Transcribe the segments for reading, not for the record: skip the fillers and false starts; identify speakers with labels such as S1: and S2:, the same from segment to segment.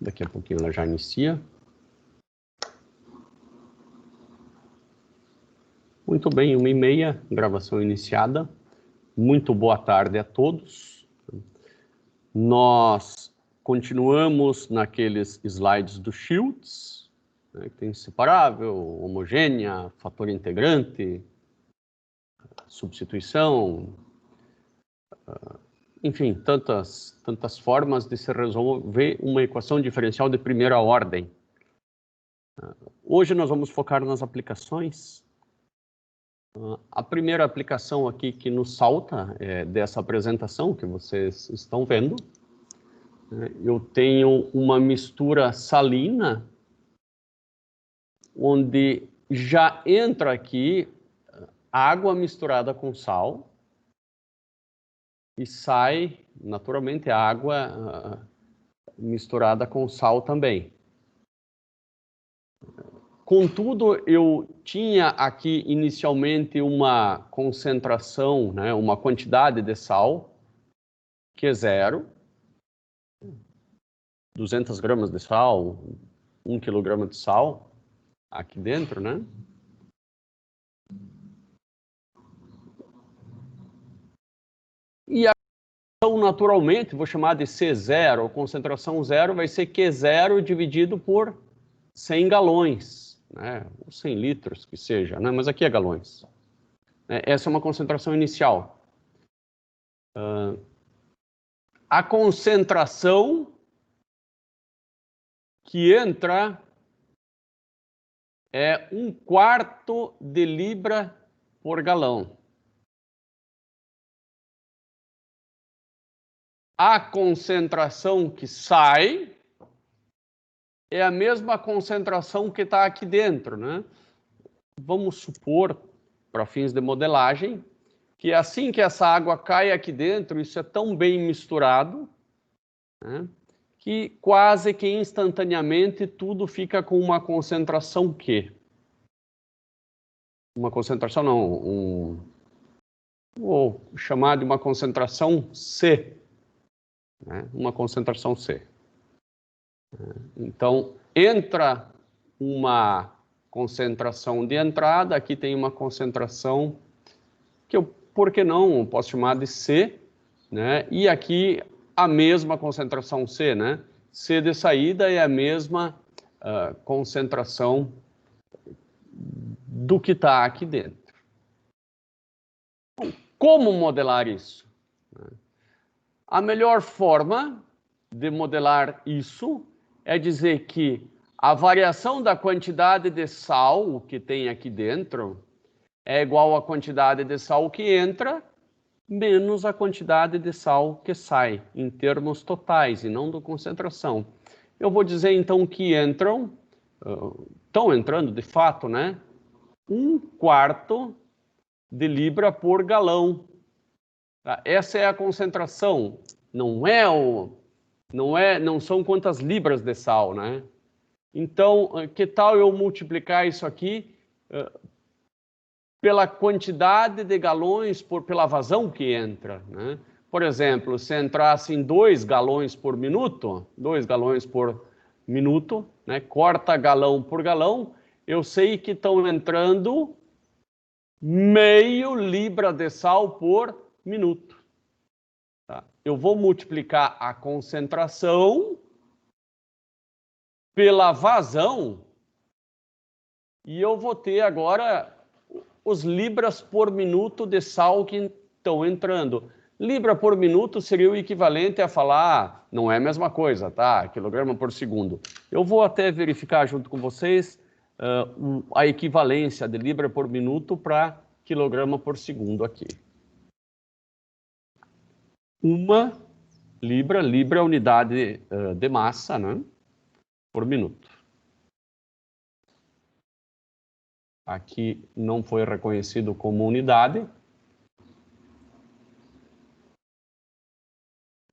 S1: Daqui a pouquinho ela já inicia. Muito bem, 1h30, gravação iniciada. Muito boa tarde a todos. Nós continuamos naqueles slides do Schultz, né, que tem separável, homogênea, fator integrante, substituição, enfim, tantas formas de se resolver uma equação diferencial de primeira ordem. Hoje nós vamos focar nas aplicações. A primeira aplicação aqui que nos salta é dessa apresentação que vocês estão vendo. Eu tenho uma mistura salina, onde já entra aqui água misturada com sal e sai, naturalmente, água misturada com sal também. Contudo, eu tinha aqui inicialmente uma concentração, né, uma quantidade de sal, que é 0, 200 gramas de sal, 1 quilograma de sal, aqui dentro, né? E a concentração, naturalmente, vou chamar de C0, ou concentração 0, vai ser Q0 dividido por 100 galões, né? Ou 100 litros, que seja, né? Mas aqui é galões. Essa é uma concentração inicial. A concentração que entra é 1/4 de libra por galão. A concentração que sai é a mesma concentração que está aqui dentro, né? Vamos supor, para fins de modelagem, que assim que essa água cai aqui dentro, isso é tão bem misturado, né, que quase que instantaneamente tudo fica com uma concentração Q. Uma concentração não, vou chamar de uma concentração C, né, uma concentração C. Então, entra uma concentração de entrada, aqui tem uma concentração que eu, por que não, posso chamar de C, né? E aqui a mesma concentração C, né? C de saída é a mesma concentração do que está aqui dentro. Como modelar isso? A melhor forma de modelar isso é dizer que a variação da quantidade de sal que tem aqui dentro é igual à quantidade de sal que entra menos a quantidade de sal que sai, em termos totais e não de concentração. Eu vou dizer então que estão entrando de fato, né, 1/4 de libra por galão. Tá? Essa é a concentração, não são quantas libras de sal, né? Então, que tal eu multiplicar isso aqui pela quantidade de galões pela vazão que entra, né? Por exemplo, se entrassem 2 galões por minuto, 2 galões por minuto, né? Corta galão por galão, eu sei que estão entrando meio libra de sal por minuto. Tá? Eu vou multiplicar a concentração pela vazão e eu vou ter agora os libras por minuto de sal que estão entrando. Libra por minuto seria o equivalente a falar, não é a mesma coisa, tá? Quilograma por segundo. Eu vou até verificar junto com vocês a equivalência de libra por minuto para quilograma por segundo aqui. 1 libra é a unidade de massa, né? Por minuto. Aqui não foi reconhecido como unidade.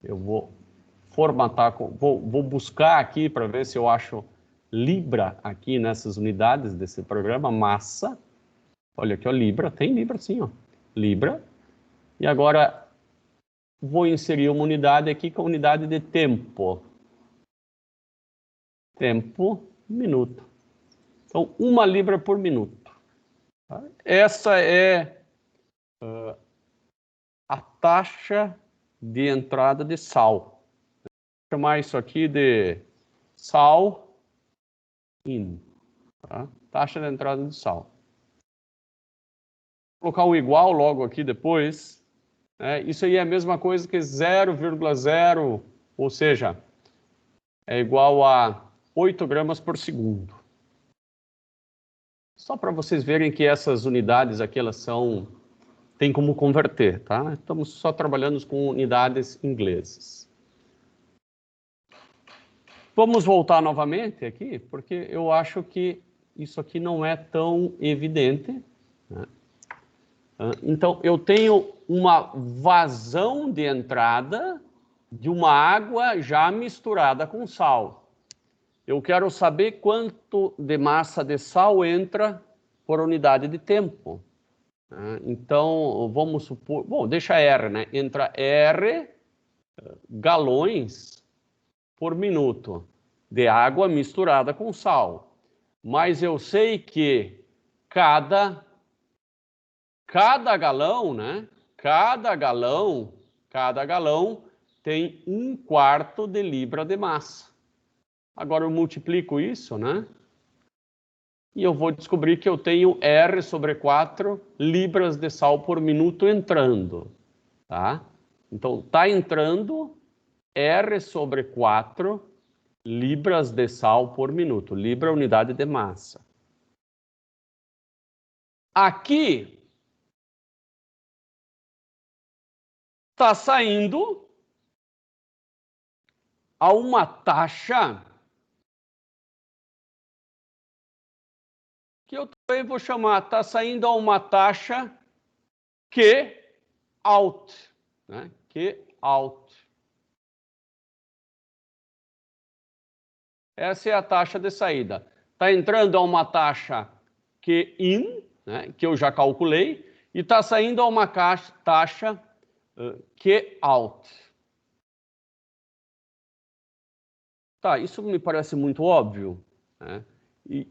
S1: Eu vou formatar, vou buscar aqui para ver se eu acho libra aqui nessas unidades desse programa, massa. Olha aqui, ó, libra, tem libra sim, ó. Libra. E agora vou inserir uma unidade aqui com a unidade de tempo. tempo, minuto. Então, 1 libra por minuto. Tá? Essa é a taxa de entrada de sal. Vou chamar isso aqui de sal in. Tá? Taxa de entrada de sal. Vou colocar o igual logo aqui depois. Isso aí é a mesma coisa que 0,0, ou seja, é igual a 8 gramas por segundo. Só para vocês verem que essas unidades aqui, elas tem como converter, tá? Estamos só trabalhando com unidades inglesas. Vamos voltar novamente aqui, porque eu acho que isso aqui não é tão evidente, né? Então, eu tenho uma vazão de entrada de uma água já misturada com sal. Eu quero saber quanto de massa de sal entra por unidade de tempo. Então, vamos supor... Bom, deixa R, né? Entra R galões por minuto de água misturada com sal. Mas eu sei que cada galão, né? Cada galão tem 1/4 de libra de massa. Agora eu multiplico isso, né? E eu vou descobrir que eu tenho R sobre 4 libras de sal por minuto entrando, tá? Então, tá entrando R sobre 4 libras de sal por minuto. Libra, unidade de massa. Aqui está saindo a uma taxa que eu também vou chamar, está saindo a uma taxa Q out, né? Q out. Essa é a taxa de saída. Está entrando a uma taxa Q in, né? Que eu já calculei, e está saindo a uma taxa Q out. Tá, isso me parece muito óbvio, né? E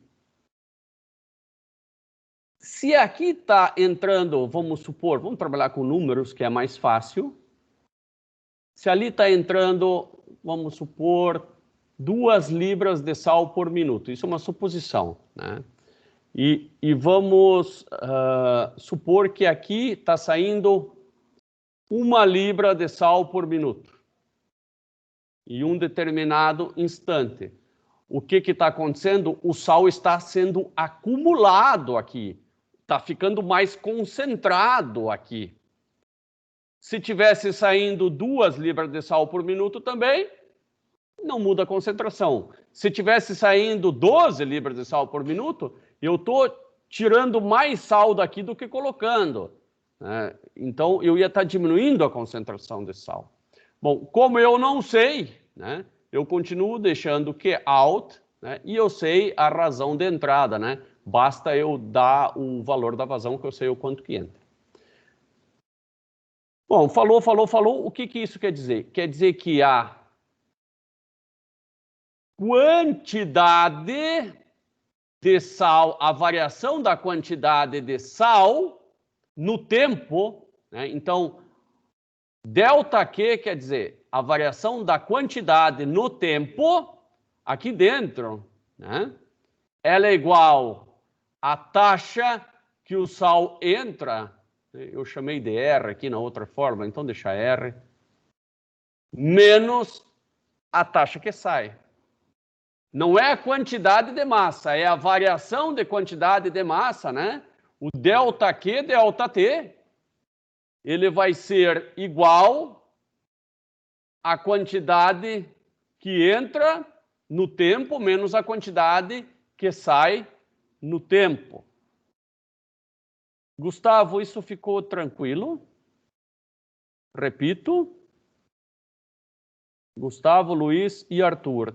S1: se aqui está entrando, vamos supor, vamos trabalhar com números, que é mais fácil. Se ali está entrando, vamos supor, 2 libras de sal por minuto. Isso é uma suposição, né? E vamos supor que aqui está saindo 1 libra de sal por minuto. Em um determinado instante. O que está acontecendo? O sal está sendo acumulado aqui. Está ficando mais concentrado aqui. Se tivesse saindo 2 libras de sal por minuto também, não muda a concentração. Se tivesse saindo 12 libras de sal por minuto, eu estou tirando mais sal daqui do que colocando. Então, eu ia estar diminuindo a concentração de sal. Bom, como eu não sei, né, eu continuo deixando que out, né, e eu sei a razão de entrada, né? Basta eu dar o valor da vazão que eu sei o quanto que entra. Bom, falou. O que isso quer dizer? Quer dizer que a quantidade de sal, a variação da quantidade de sal no tempo, né? Então, ΔQ quer dizer a variação da quantidade no tempo aqui dentro, né? Ela é igual à taxa que o sal entra. Eu chamei de R aqui na outra forma, então deixa R, menos a taxa que sai. Não é a quantidade de massa, é a variação de quantidade de massa, né? O ΔQ, ΔT, ele vai ser igual à quantidade que entra no tempo menos a quantidade que sai no tempo. Gustavo, isso ficou tranquilo? Repito. Gustavo, Luiz e Arthur.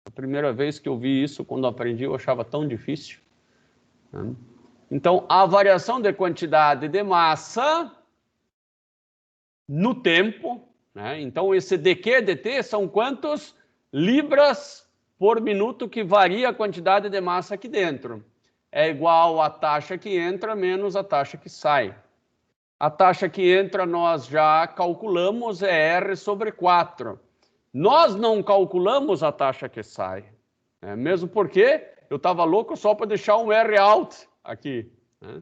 S1: A primeira vez que eu vi isso, quando aprendi, eu achava tão difícil. Então, a variação de quantidade de massa no tempo né? Então, esse dq dt são quantos libras por minuto que varia a quantidade de massa aqui dentro. É igual a taxa que entra menos a taxa que sai. A taxa que entra nós já calculamos, é R sobre 4. Nós não calculamos a taxa que sai, né? Mesmo porque eu estava louco só para deixar um R out aqui, né?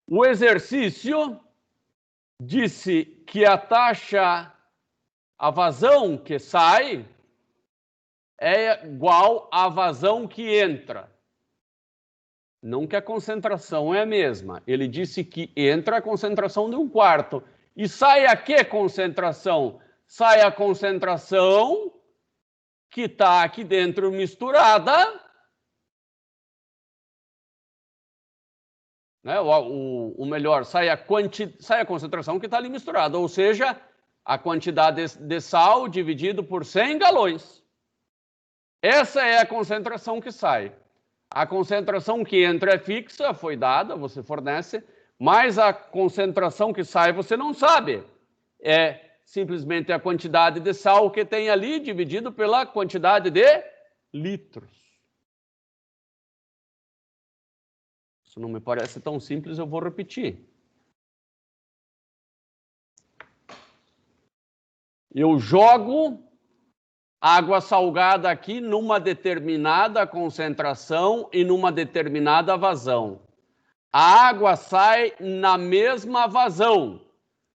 S1: O exercício disse que a taxa, a vazão que sai, é igual à vazão que entra. Não que a concentração é a mesma. Ele disse que entra a concentração de 1/4. E sai a que concentração? Sai a concentração que está aqui dentro misturada, né? O melhor, sai a concentração que está ali misturada, ou seja, a quantidade de sal dividido por 100 galões. Essa é a concentração que sai. A concentração que entra é fixa, foi dada, você fornece, mas a concentração que sai você não sabe. É simplesmente a quantidade de sal que tem ali dividido pela quantidade de litros. Isso não me parece tão simples, eu vou repetir. Eu jogo água salgada aqui numa determinada concentração e numa determinada vazão. A água sai na mesma vazão,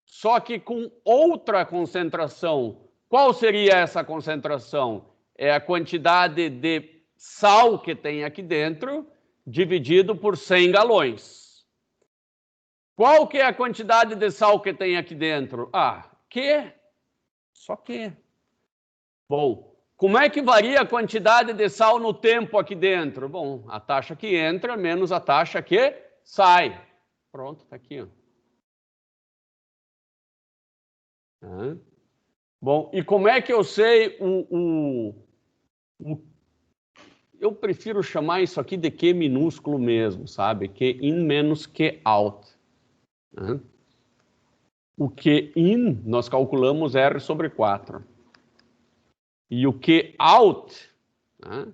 S1: só que com outra concentração. Qual seria essa concentração? É a quantidade de sal que tem aqui dentro, dividido por 100 galões. Qual que é a quantidade de sal que tem aqui dentro? Só que. Bom, como é que varia a quantidade de sal no tempo aqui dentro? Bom, a taxa que entra menos a taxa que sai. Pronto, está aqui, ó. Bom, e como é que eu sei eu prefiro chamar isso aqui de Q minúsculo mesmo, sabe? Q in menos Q out. O Q in nós calculamos R sobre 4. E o Q out, né,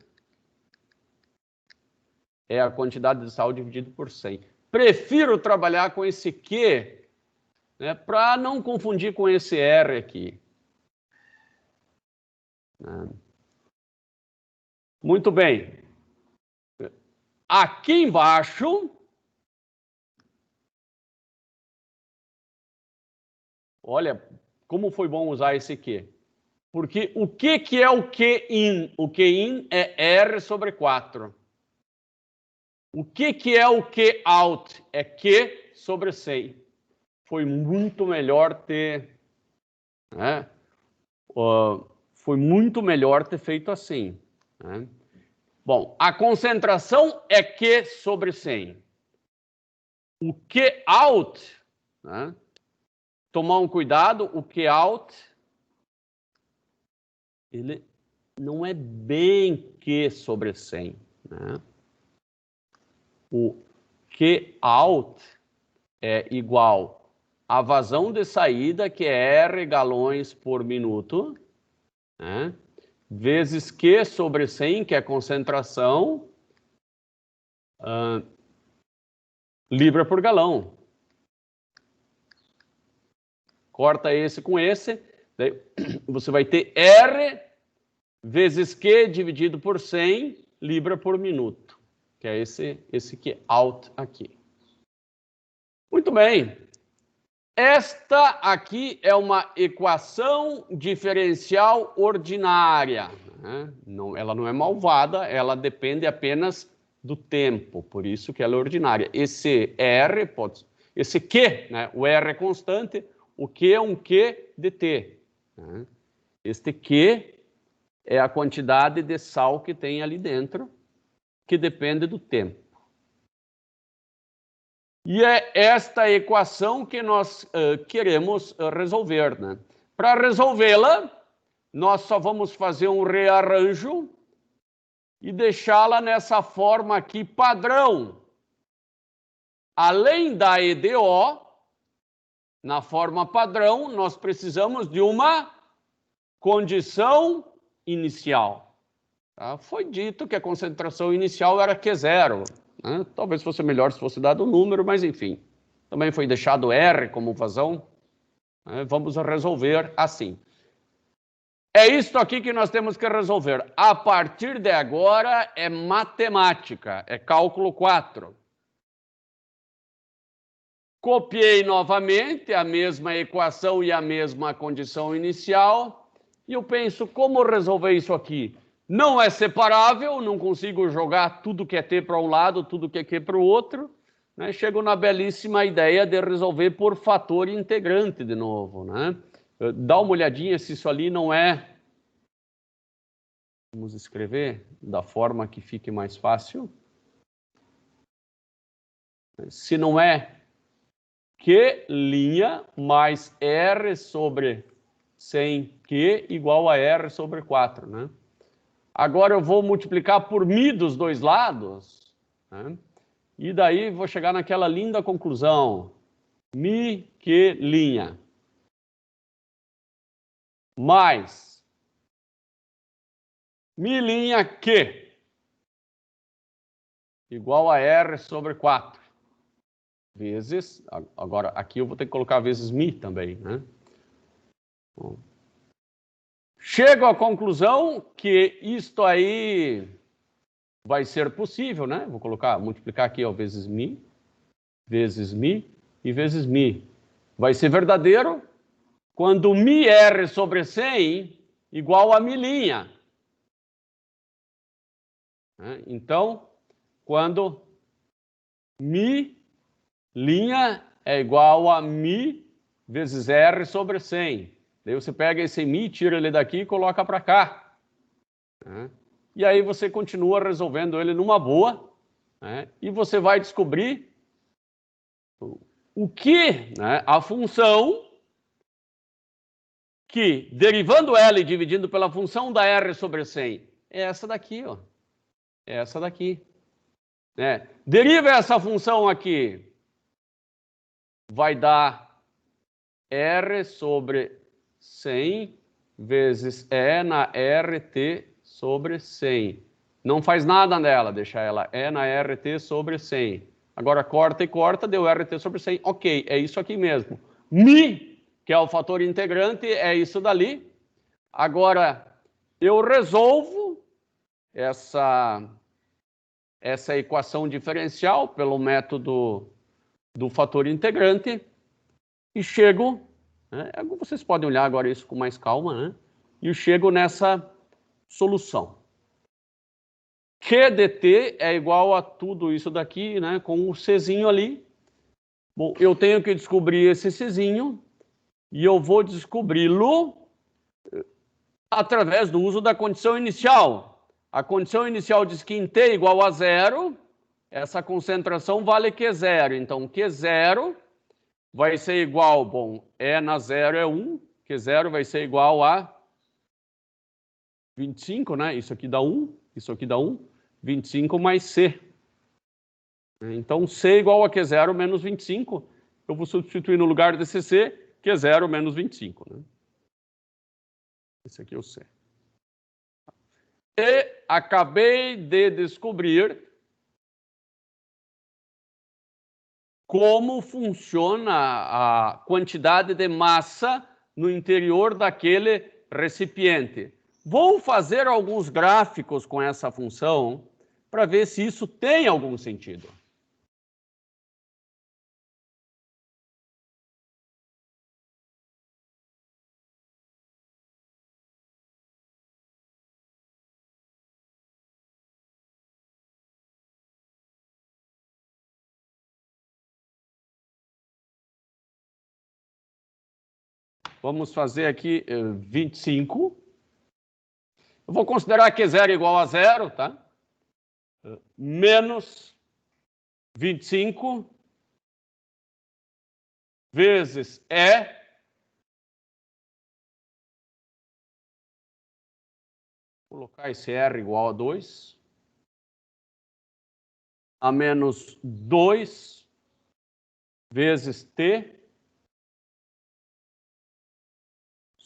S1: é a quantidade de sal dividido por 100. Prefiro trabalhar com esse Q, né, para não confundir com esse R aqui. Muito bem. Aqui embaixo, olha como foi bom usar esse Q. Porque o que é o Q-in? O Q-in é R sobre 4. O que é o Q-out? É Q sobre 100. Foi muito melhor ter... né? Foi muito melhor ter feito assim, né? Bom, a concentração é Q sobre 100. O Q-out, né? Tomar um cuidado, o Q-out, ele não é bem Q sobre 100, né? O Q-out é igual à vazão de saída, que é R galões por minuto, né, vezes Q sobre 100, que é a concentração, libra por galão. Corta esse com esse, daí você vai ter R vezes Q dividido por 100, libra por minuto, que é esse Q-out aqui. Muito bem. Esta aqui é uma equação diferencial ordinária, né? Ela não é malvada, ela depende apenas do tempo, por isso que ela é ordinária. Esse R, esse Q, né? O R é constante, o Q é um Q de T, né? Este Q é a quantidade de sal que tem ali dentro, que depende do tempo. E é esta equação que nós queremos resolver, né? Para resolvê-la, nós só vamos fazer um rearranjo e deixá-la nessa forma aqui padrão. Além da EDO, Na forma padrão, nós precisamos de uma condição inicial. Tá? Foi dito que a concentração inicial era Q0. Né? Talvez fosse melhor se fosse dado o número, mas enfim. Também foi deixado R como vazão. Né? Vamos resolver assim. É isto aqui que nós temos que resolver. A partir de agora é matemática, é cálculo 4. Copiei novamente a mesma equação e a mesma condição inicial. E eu penso, como resolver isso aqui? Não é separável, não consigo jogar tudo que é T para um lado, tudo que é Q para o outro. Né? Chego na belíssima ideia de resolver por fator integrante de novo. Né? Dá uma olhadinha se isso ali não é... Vamos escrever da forma que fique mais fácil. Se não é Q' mais R sobre 100Q igual a R sobre 4, né? Agora eu vou multiplicar por μ dos dois lados, né? E daí vou chegar naquela linda conclusão. μQ' mais μ'Q igual a R sobre 4. Vezes, agora aqui eu vou ter que colocar vezes μ também, né? Bom. Chego à conclusão que isto aí vai ser possível, né? Vou colocar, multiplicar aqui, ó, vezes μ e vezes μ. Vai ser verdadeiro quando μR sobre 100 igual a μ'. Então, quando μ' é igual a μ vezes R sobre 100. Daí você pega esse μ, tira ele daqui e coloca para cá. E aí você continua resolvendo ele numa boa, né? E você vai descobrir o que, né, a função que, derivando L e dividindo pela função da R sobre 100, é essa daqui, ó. É essa daqui. Né? Deriva essa função aqui. Vai dar R sobre 100 vezes E na RT sobre 100. Não faz nada nela, deixa ela E na RT sobre 100. Agora corta e corta, deu RT sobre 100. Ok, é isso aqui mesmo. μ, que é o fator integrante, é isso dali. Agora, eu resolvo essa equação diferencial pelo método do fator integrante e chego, né, vocês podem olhar agora isso com mais calma, né? E eu chego nessa solução. Q dt é igual a tudo isso daqui, né, com o Czinho ali. Bom, eu tenho que descobrir esse Czinho e eu vou descobri-lo através do uso da condição inicial. A condição inicial diz que em T igual a 0, essa concentração vale Q0. Então, Q0 vai ser igual, bom, E na 0 é 1, Q0 vai ser igual a 25, né? Isso aqui dá 1, isso aqui dá 1, 25 mais C. Então, C igual a Q0 menos 25. Eu vou substituir no lugar desse C, Q0 menos 25. Né? Esse aqui é o C. E acabei de descobrir como funciona a quantidade de massa no interior daquele recipiente. Vou fazer alguns gráficos com essa função para ver se isso tem algum sentido. Vamos fazer aqui 25. Eu vou considerar que Q0 igual a 0, tá? Menos 25 vezes E. Vou colocar esse R igual a 2. A menos 2 vezes T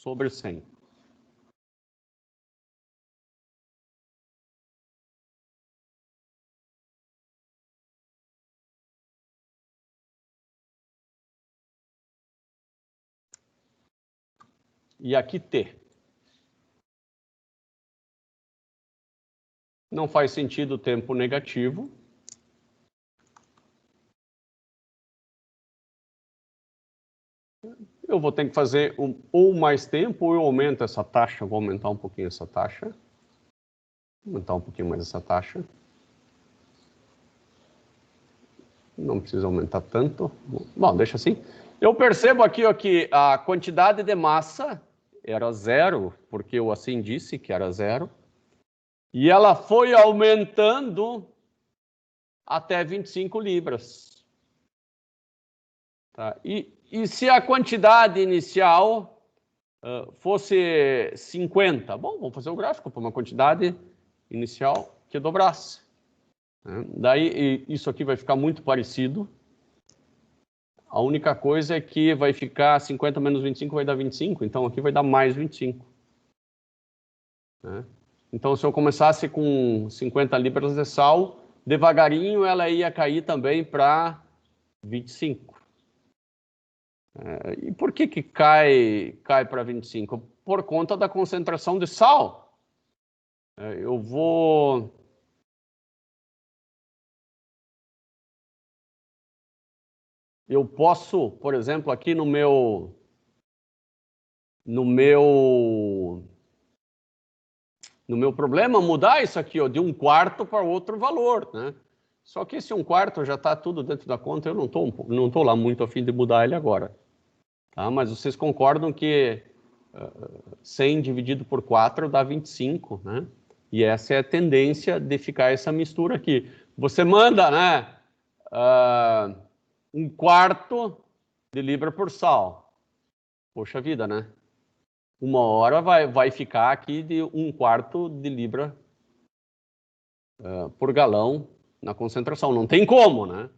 S1: sobre 100. E aqui T. Não faz sentido o tempo negativo. Eu vou ter que fazer ou mais tempo, ou eu aumento essa taxa. Vou aumentar um pouquinho essa taxa. Vou aumentar um pouquinho mais essa taxa. Não precisa aumentar tanto. Bom, deixa assim. Eu percebo aqui ó, que a quantidade de massa era 0, porque eu assim disse que era 0. E ela foi aumentando até 25 libras. Tá? E se a quantidade inicial fosse 50? Bom, vamos fazer o gráfico para uma quantidade inicial que dobrasse. Daí, isso aqui vai ficar muito parecido. A única coisa é que vai ficar 50 menos 25 vai dar 25, então aqui vai dar mais 25. Então, se eu começasse com 50 libras de sal, devagarinho ela ia cair também para 25. E por que cai para 25? Por conta da concentração de sal. Eu posso, por exemplo, aqui no meu problema, mudar isso aqui ó, de 1/4 para outro valor, né? Só que esse 1/4 já está tudo dentro da conta, eu não tô lá muito a fim de mudar ele agora. Tá? Mas vocês concordam que 100 dividido por 4 dá 25, né? E essa é a tendência de ficar essa mistura aqui. Você manda, né? 1/4 de libra por sal. Poxa vida, né? Uma hora vai ficar aqui de 1/4 de libra por galão na concentração. Não tem como, né?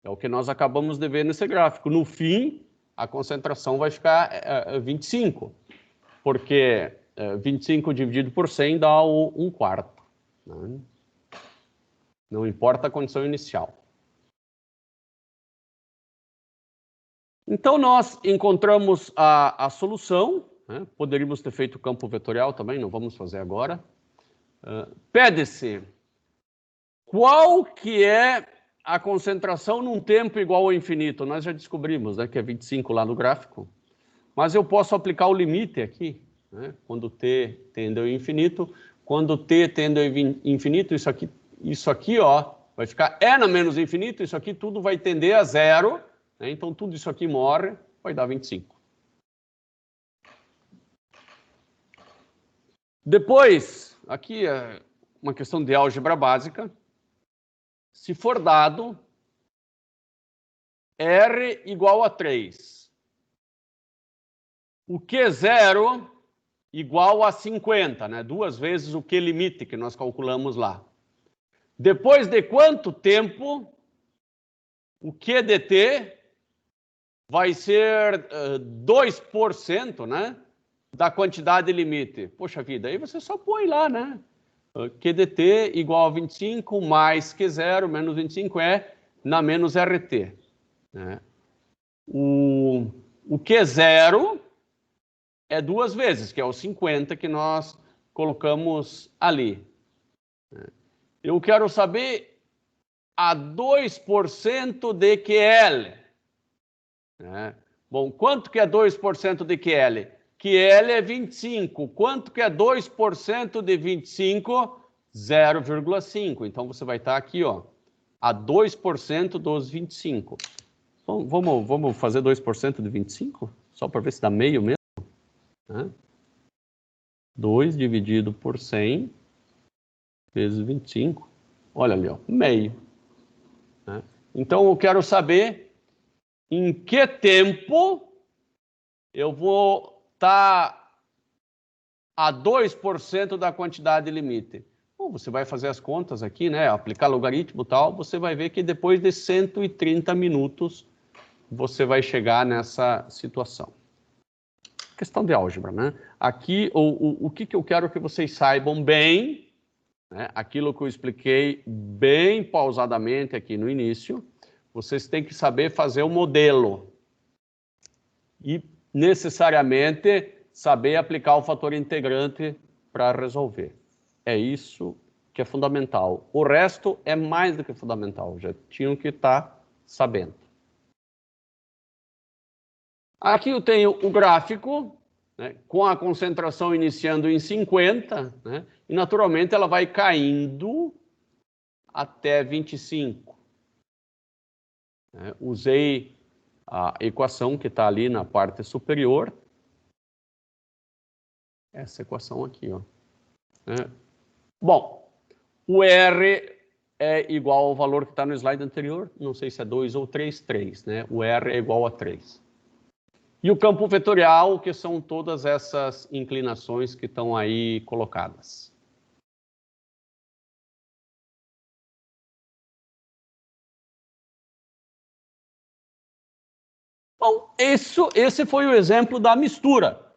S1: É o que nós acabamos de ver nesse gráfico. No fim, a concentração vai ficar 25, porque 25 dividido por 100 dá o 1/4. Né? Não importa a condição inicial. Então, nós encontramos a solução. Né? Poderíamos ter feito campo vetorial também, não vamos fazer agora. Pede-se qual que é a concentração num tempo igual ao infinito. Nós já descobrimos, né, que é 25 lá no gráfico. Mas eu posso aplicar o limite aqui, né? Quando t tende ao infinito. Quando t tende ao infinito, isso aqui ó, vai ficar n menos infinito, isso aqui tudo vai tender a 0. Né? Então, tudo isso aqui morre, vai dar 25. Depois, aqui é uma questão de álgebra básica. Se for dado R igual a 3, o Q0 igual a 50, né? 2 vezes o Q limite que nós calculamos lá. Depois de quanto tempo o Q dt vai ser 2%, né? Da quantidade limite. Poxa vida, aí você só põe lá, né? QDT igual a 25 mais Q0 menos 25 é na menos RT. Né? O Q0 é 2 vezes, que é o 50 que nós colocamos ali. Eu quero saber a 2% de QL. Né? Bom, quanto que é 2% de QL? QL é 25. Quanto que é 2% de 25? 0,5. Então, você vai estar aqui, ó, a 2% dos 25. Bom, vamos fazer 2% de 25? Só para ver se dá meio mesmo. Né? 2 dividido por 100 vezes 25. Olha ali, ó, meio. Né? Então, eu quero saber em que tempo eu vou estar a 2% da quantidade limite. Bom, você vai fazer as contas aqui, né? Aplicar logaritmo e tal, você vai ver que depois de 130 minutos você vai chegar nessa situação. questão de álgebra, né? Aqui, o que eu quero que vocês saibam bem, né? Aquilo que eu expliquei bem pausadamente aqui no início, vocês têm que saber fazer o modelo e necessariamente saber aplicar o fator integrante para resolver. É isso que é fundamental. O resto é mais do que fundamental, já tinham que estar sabendo. Aqui eu tenho o gráfico, né, com a concentração iniciando em 50, né, e naturalmente ela vai caindo até 25. Usei a equação que está ali na parte superior, essa equação aqui, ó. Bom, o R é igual ao valor que está no slide anterior, não sei se é 2 ou 3, 3, né? O R é igual a 3. E o campo vetorial, que são todas essas inclinações que estão aí colocadas. Bom, esse foi o exemplo da mistura.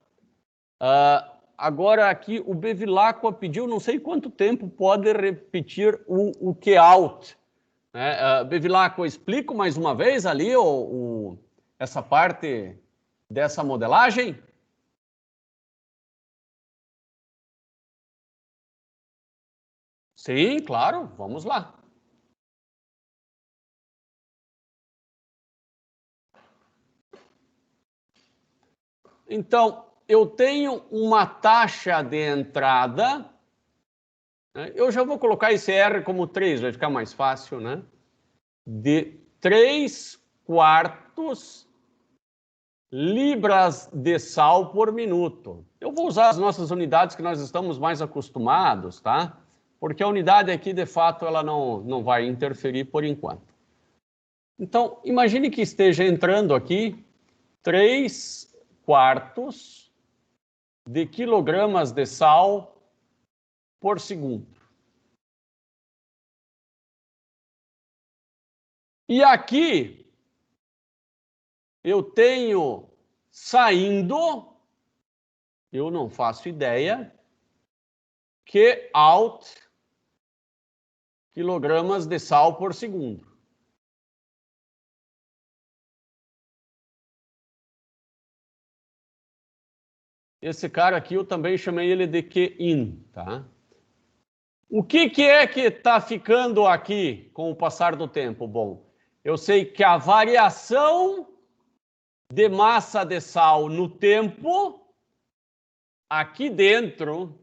S1: Agora aqui o Bevilacqua pediu, não sei quanto tempo, pode repetir o Q-out. Bevilacqua, explico mais uma vez ali essa parte dessa modelagem? Sim, claro, vamos lá. Então, eu tenho uma taxa de entrada, né? Eu já vou colocar esse R como 3, vai ficar mais fácil, né? De 3/4 libras de sal por minuto. Eu vou usar as nossas unidades que nós estamos mais acostumados, tá? Porque a unidade aqui, de fato, ela não vai interferir por enquanto. Então, imagine que esteja entrando aqui 3/4 de quilogramas de sal por segundo. E aqui eu tenho saindo, eu não faço ideia, que out quilogramas de sal por segundo. Esse cara aqui eu também chamei ele de Q-in, tá? O que é que está ficando aqui com o passar do tempo? Bom, eu sei que a variação de massa de sal no tempo, aqui dentro,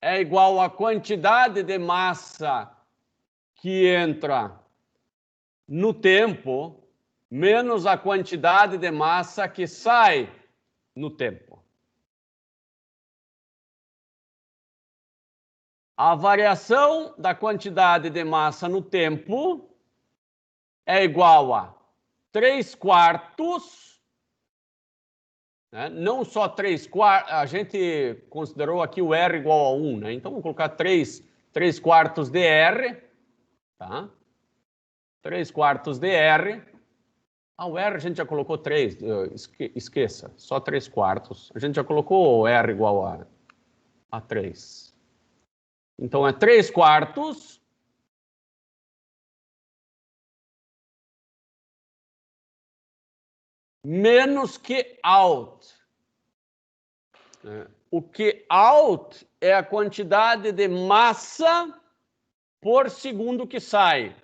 S1: é igual à quantidade de massa que entra no tempo, menos a quantidade de massa que sai no tempo. A variação da quantidade de massa no tempo é igual a 3/4, né? Não só 3/4, a gente considerou aqui o R igual a 1, né? Então vamos colocar 3/4 de R, tá? 3/4 de R. O R a gente já colocou 3, esqueça, só 3/4. A gente já colocou o R igual a 3. Então é 3/4 menos Q-out. O Q-out é a quantidade de massa por segundo que sai.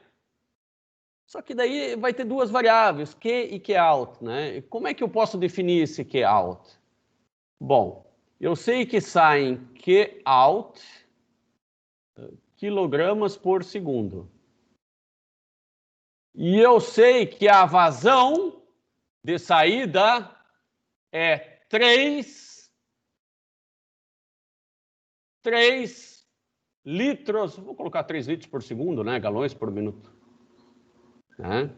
S1: Só que daí vai ter duas variáveis, Q e Q-out, né? Como é que eu posso definir esse Q-out? Bom, eu sei que saem Q-out quilogramas por segundo. E eu sei que a vazão de saída é 3 litros, vou colocar 3 litros por segundo, né? Galões por minuto. Né?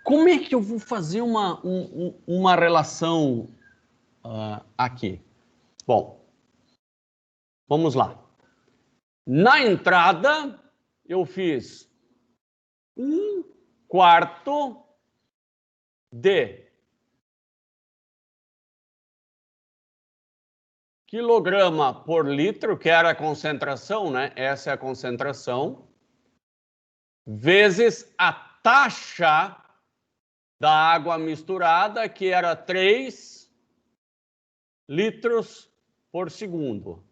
S1: Como é que eu vou fazer uma relação aqui? Bom, vamos lá. Na entrada, eu fiz 1/4 de quilograma por litro, que era a concentração, né? Essa é a concentração, vezes a taxa da água misturada, que era 3 litros por segundo.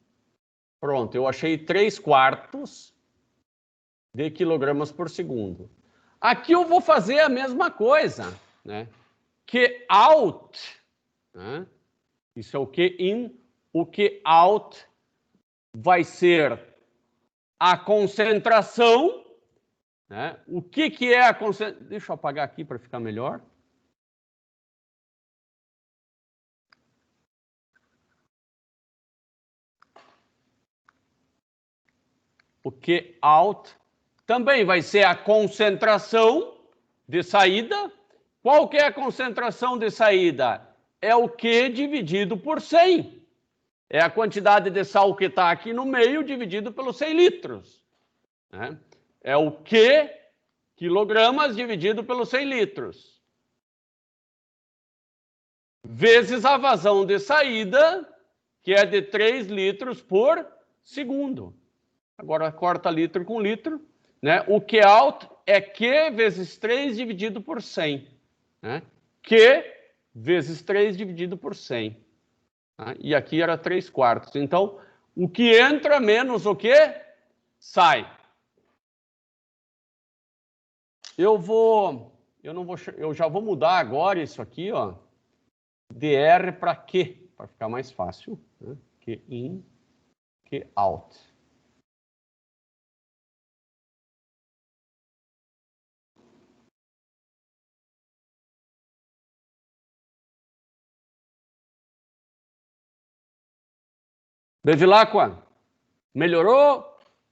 S1: Pronto, eu achei 3/4 de quilogramas por segundo. Aqui eu vou fazer a mesma coisa, né? Q out, né? Isso é o Q in. O Q out vai ser a concentração, né? O que é a concentração? Deixa eu apagar aqui para ficar melhor. O Q out também vai ser a concentração de saída. Qual que é a concentração de saída? É o Q dividido por 100. É a quantidade de sal que está aqui no meio dividido pelos 100 litros. Né? É o Q quilogramas dividido pelos 100 litros. Vezes a vazão de saída, que é de 3 litros por segundo. Agora corta litro com litro. Né? O Q out é Q vezes 3 dividido por 100. Né? Q vezes 3 dividido por 100. E aqui era 3/4. Então, o que entra menos o que sai. Eu já vou mudar agora isso aqui, ó, de R para Q, para ficar mais fácil. Né? Q in, Q out. Bevilacqua, melhorou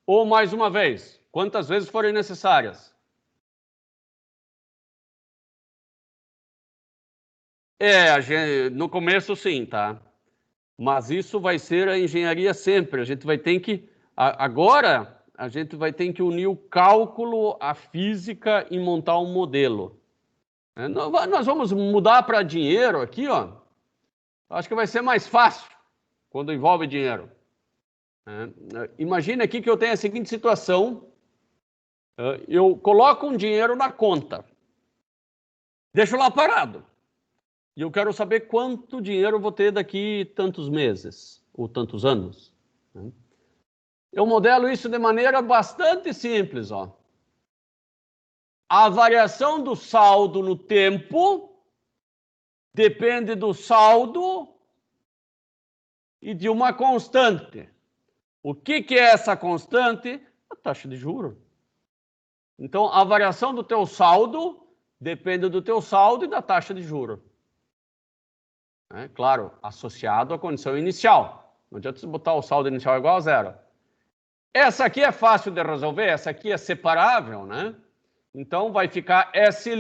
S1: ou mais uma vez? Quantas vezes forem necessárias? No começo sim, tá? Mas isso vai ser a engenharia sempre. A gente vai ter que... Agora, a gente vai ter que unir o cálculo, a física e montar um modelo. Nós vamos mudar para dinheiro aqui, ó. Acho que vai ser mais fácil quando envolve dinheiro. Imagine aqui que eu tenho a seguinte situação. Eu coloco um dinheiro na conta. Deixo lá parado. E eu quero saber quanto dinheiro eu vou ter daqui tantos meses ou tantos anos. Eu modelo isso de maneira bastante simples, ó. A variação do saldo no tempo depende do saldo e de uma constante. O que é essa constante? A taxa de juros. Então, a variação do teu saldo depende do teu saldo e da taxa de juros. Claro, associado à condição inicial. Não adianta você botar o saldo inicial igual a 0. Essa aqui é fácil de resolver, essa aqui é separável, né? Então, vai ficar S'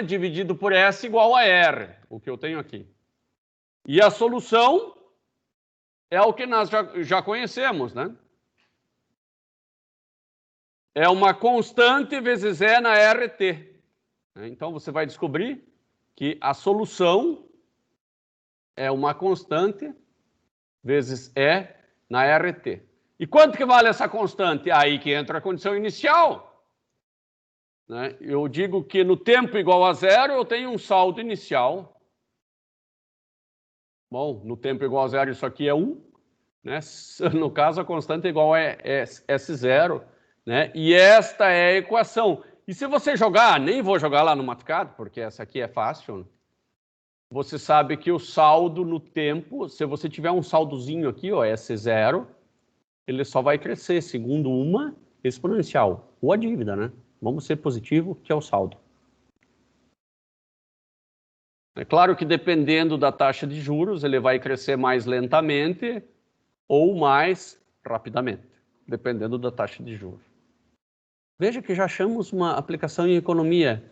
S1: dividido por S igual a R, o que eu tenho aqui. E a solução é o que nós já conhecemos, né? É uma constante vezes E na RT. Então, você vai descobrir que a solução é uma constante vezes E na RT. E quanto que vale essa constante? Aí que entra a condição inicial. Eu digo que no tempo igual a 0, eu tenho um saldo inicial. Bom, no tempo igual a 0, isso aqui é 1. Né? No caso, a constante igual é S0. Né? E esta é a equação. E se você jogar, nem vou jogar lá no Matcad, porque essa aqui é fácil. Você sabe que o saldo no tempo, se você tiver um saldozinho aqui, ó, S0, ele só vai crescer segundo uma exponencial, ou a dívida, né? Vamos ser positivo, que é o saldo. É claro que dependendo da taxa de juros, ele vai crescer mais lentamente ou mais rapidamente, dependendo da taxa de juros. Veja que já achamos uma aplicação em economia.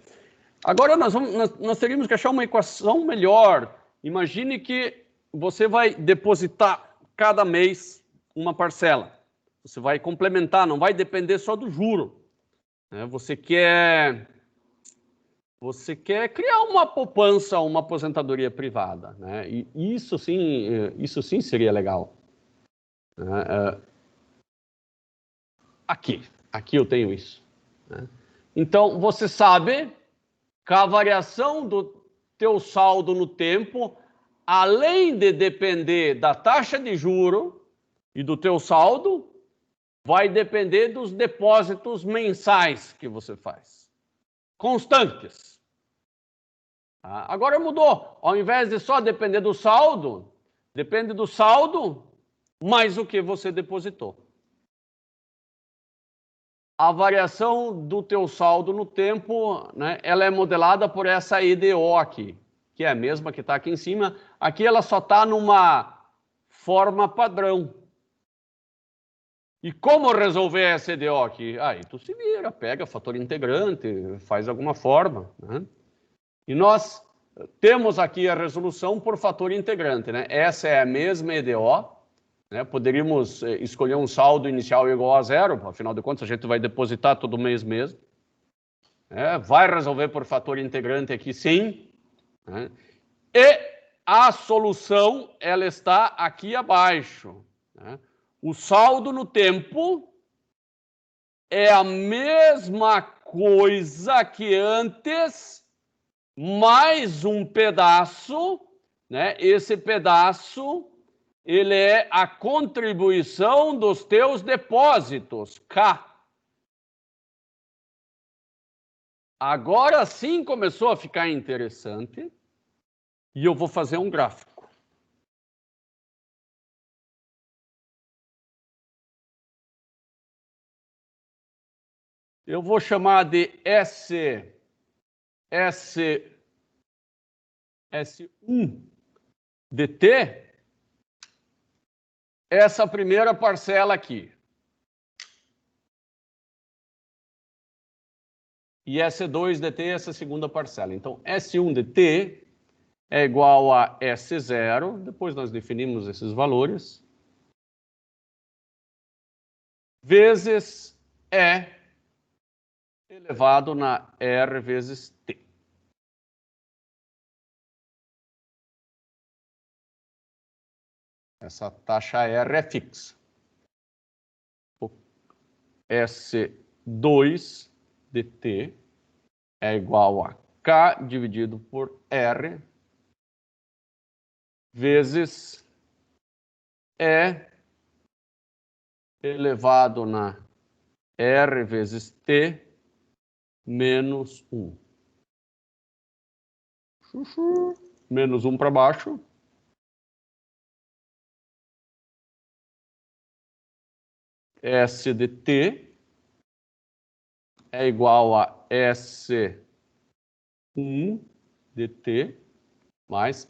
S1: Agora nós teríamos que achar uma equação melhor. Imagine que você vai depositar cada mês uma parcela. Você vai complementar, não vai depender só do juro. Você quer Você quer criar uma poupança, uma aposentadoria privada, né? E isso sim seria legal. Aqui eu tenho isso, né? Então, você sabe que a variação do teu saldo no tempo, além de depender da taxa de juro e do teu saldo, vai depender dos depósitos mensais que você faz, constantes. Agora mudou. Ao invés de só depender do saldo, depende do saldo mais o que você depositou. A variação do teu saldo no tempo, né, ela é modelada por essa EDO aqui, que é a mesma que está aqui em cima. Aqui ela só está numa forma padrão. E como resolver essa EDO aqui? Aí tu se vira, pega fator integrante, faz alguma forma, né? E nós temos aqui a resolução por fator integrante, né? Essa é a mesma EDO, né? Poderíamos escolher um saldo inicial igual a zero, afinal de contas a gente vai depositar todo mês mesmo. Vai resolver por fator integrante aqui sim, né? E a solução, ela está aqui abaixo, né? O saldo no tempo é a mesma coisa que antes, mais um pedaço, né? Esse pedaço, ele é a contribuição dos teus depósitos, K. Agora sim começou a ficar interessante e eu vou fazer um gráfico. Eu vou chamar de S1 dt, essa primeira parcela aqui. E S2 dt, essa segunda parcela. Então, S1 dt é igual a S0, depois nós definimos esses valores, vezes E elevado na R vezes T. Essa taxa R é fixa. O S2 dt é igual a K dividido por R vezes E elevado na R vezes T menos 1. Menos 1 para baixo. S de T é igual a S1 dt mais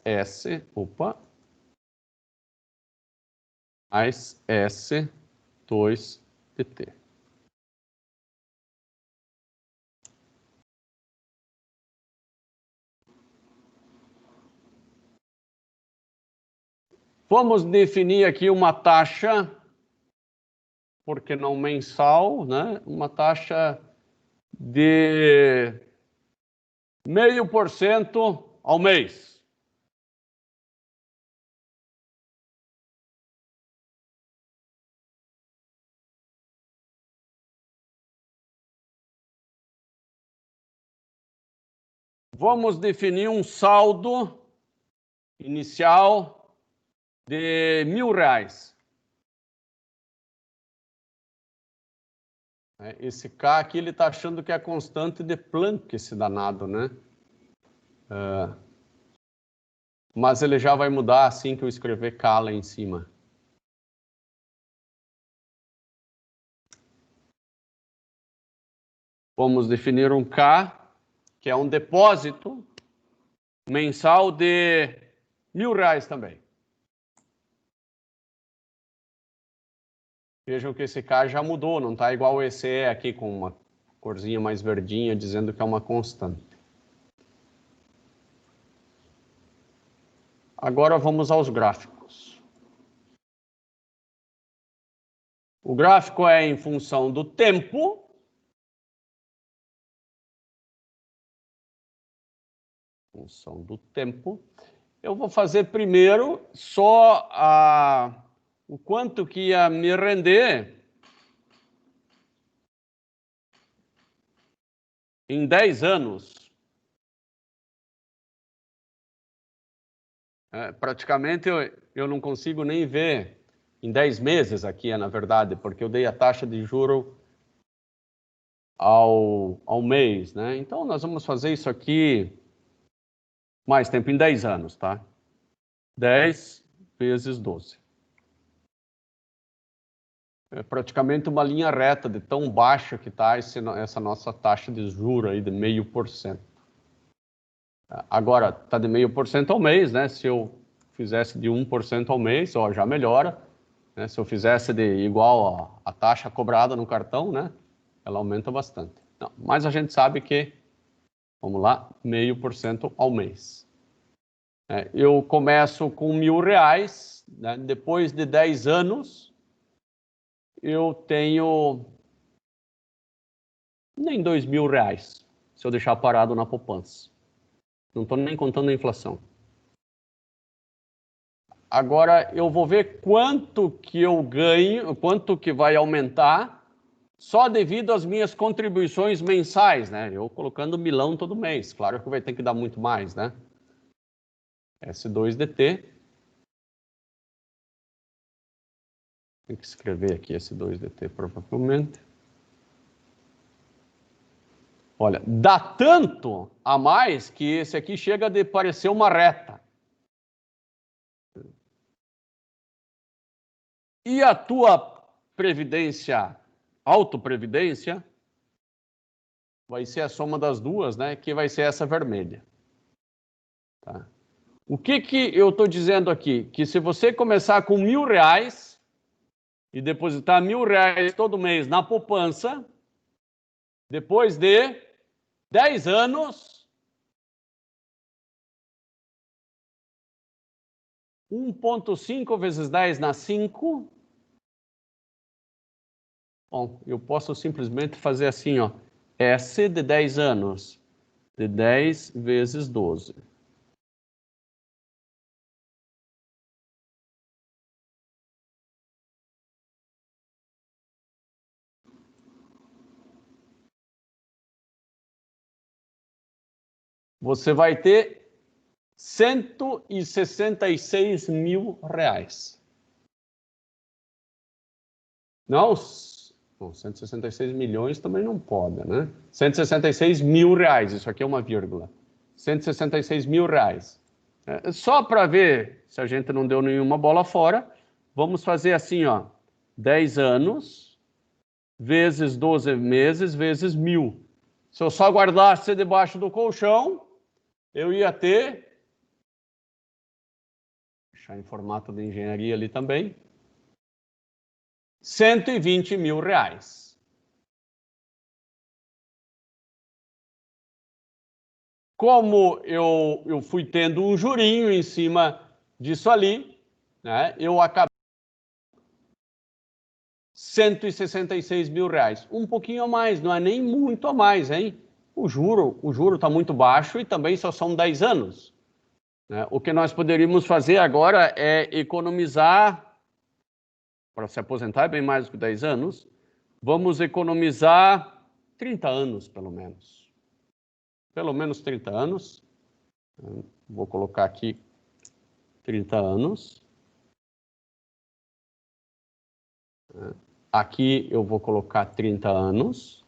S1: mais S2 dt. Vamos definir aqui uma taxa, por que não mensal, né? Uma taxa de 0,5% ao mês. Vamos definir um saldo inicial de R$1.000. Esse K aqui, ele está achando que é a constante de Planck, esse danado, né? Mas ele já vai mudar assim que eu escrever K lá em cima. Vamos definir um K, que é um depósito mensal de R$1.000 também. Vejam que esse K já mudou, não está igual esse E aqui com uma corzinha mais verdinha dizendo que é uma constante. Agora vamos aos gráficos. O gráfico é em função do tempo função do tempo. Eu vou fazer primeiro só o quanto que ia me render em 10 anos. Praticamente eu não consigo nem ver em 10 meses aqui, na verdade, porque eu dei a taxa de juro ao mês, né? Então, nós vamos fazer isso aqui mais tempo, em 10 anos, tá? 10 vezes 12. É praticamente uma linha reta de tão baixa que está essa nossa taxa de juros aí de 0,5%. Agora, está de 0,5% ao mês, né? Se eu fizesse de 1% ao mês, ó, já melhora. Né? Se eu fizesse de igual a taxa cobrada no cartão, né? Ela aumenta bastante. Não, mas a gente sabe que, vamos lá, 0,5% ao mês. Eu começo com R$1.000, né? Depois de 10 anos, eu tenho nem R$2.000, se eu deixar parado na poupança. Não estou nem contando a inflação. Agora, eu vou ver quanto que eu ganho, quanto que vai aumentar, só devido às minhas contribuições mensais, né? Eu colocando milão todo mês. Claro que vai ter que dar muito mais, né? S2DT. Tem que escrever aqui S2DT, provavelmente. Olha, dá tanto a mais que esse aqui chega a parecer uma reta. E a tua previdência, autoprevidência, vai ser a soma das duas, né? Que vai ser essa vermelha. Tá? O que eu estou dizendo aqui? Que se você começar com R$1.000 e depositar R$1.000 todo mês na poupança, depois de 10 anos, 1,5 vezes 10 na 5. Bom, eu posso simplesmente fazer assim, ó. S de 10 anos, de 10 vezes 12. Você vai ter R$166 mil. Não, 166 milhões também não pode, né? R$166 mil, isso aqui é uma vírgula. R$166 mil. Só para ver se a gente não deu nenhuma bola fora, vamos fazer assim, ó, 10 anos, vezes 12 meses, vezes 1.000. Se eu só guardasse debaixo do colchão, eu ia ter, deixar em formato de engenharia ali também, R$120 mil. Como eu fui tendo um jurinho em cima disso ali, né, eu acabei R$166 mil. Um pouquinho a mais, não é nem muito a mais, hein? O juro está muito baixo e também só são 10 anos. Né? O que nós poderíamos fazer agora é economizar, para se aposentar é bem mais do que 10 anos, vamos economizar 30 anos, pelo menos. Pelo menos 30 anos. Vou colocar aqui 30 anos. Aqui eu vou colocar 30 anos.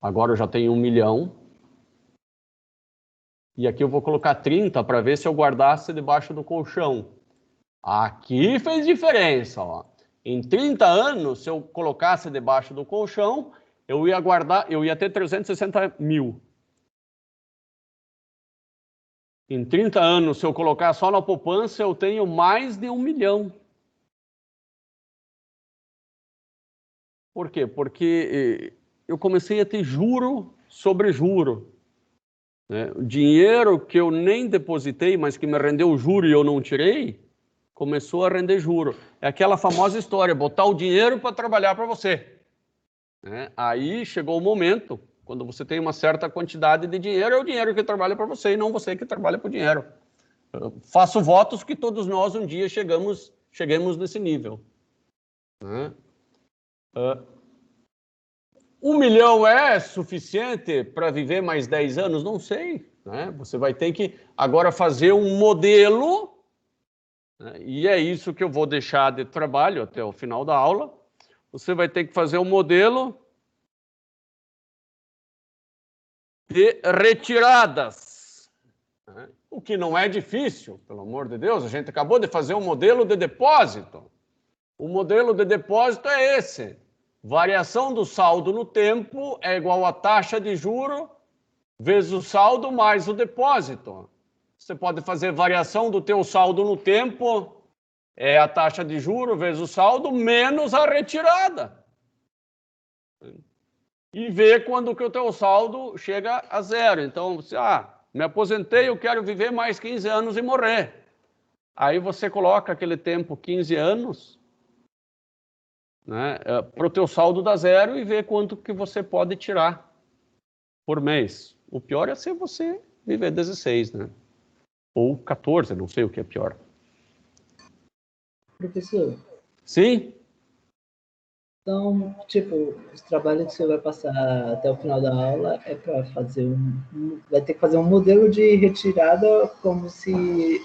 S1: Agora eu já tenho 1 milhão. E aqui eu vou colocar 30 para ver se eu guardasse debaixo do colchão. Aqui fez diferença, ó. Em 30 anos, se eu colocasse debaixo do colchão, eu ia guardar, eu ia ter 360 mil. Em 30 anos, se eu colocar só na poupança, eu tenho mais de 1 milhão. Por quê? Porque eu comecei a ter juro sobre juro. Né? O dinheiro que eu nem depositei, mas que me rendeu juro e eu não tirei, começou a render juro. É aquela famosa história, botar o dinheiro para trabalhar para você. Né? Aí chegou o momento Quando você tem uma certa quantidade de dinheiro, é o dinheiro que trabalha para você e não você que trabalha para o dinheiro. Eu faço votos que todos nós um dia cheguemos nesse nível. Né? 1 milhão é suficiente para viver mais 10 anos? Não sei. Né? Você vai ter que agora fazer um modelo, né? E é isso que eu vou deixar de trabalho até o final da aula. Você vai ter que fazer um modelo de retiradas. Né? O que não é difícil, pelo amor de Deus. A gente acabou de fazer um modelo de depósito. O modelo de depósito é esse. Variação do saldo no tempo é igual a taxa de juro vezes o saldo mais o depósito. Você pode fazer variação do teu saldo no tempo, é a taxa de juro vezes o saldo menos a retirada. E ver quando que o teu saldo chega a zero. Então, você, me aposentei, eu quero viver mais 15 anos e morrer. Aí você coloca aquele tempo, 15 anos, né, para o teu saldo dar zero e ver quanto que você pode tirar por mês. O pior é se você viver 16, né? Ou 14, não sei o que é pior.
S2: Professor?
S1: Sim?
S2: Então, tipo, os trabalhos que você vai passar até o final da aula é para fazer vai ter que fazer um modelo de retirada como se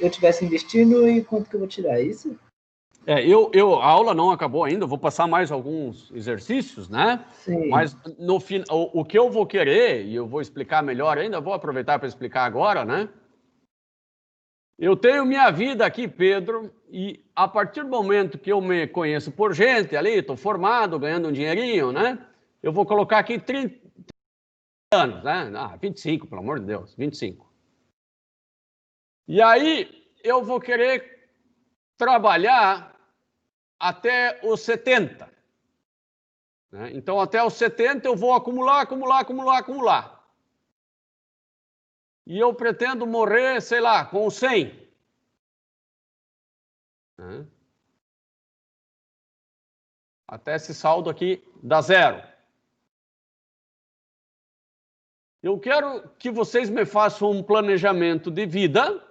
S2: eu estivesse investindo e quanto que eu vou tirar, é isso?
S1: A aula não acabou ainda, eu vou passar mais alguns exercícios, né?
S2: Sim.
S1: Mas no fim, o que eu vou querer, e eu vou explicar melhor ainda, vou aproveitar para explicar agora, né? Eu tenho minha vida aqui, Pedro, e a partir do momento que eu me conheço por gente ali, estou formado, ganhando um dinheirinho, né? Eu vou colocar aqui 30 anos, né? 25, pelo amor de Deus, 25. E aí eu vou querer trabalhar até os 70. Né? Então, até os 70 eu vou acumular. E eu pretendo morrer, sei lá, com 100. Né? Até esse saldo aqui dá zero. Eu quero que vocês me façam um planejamento de vida,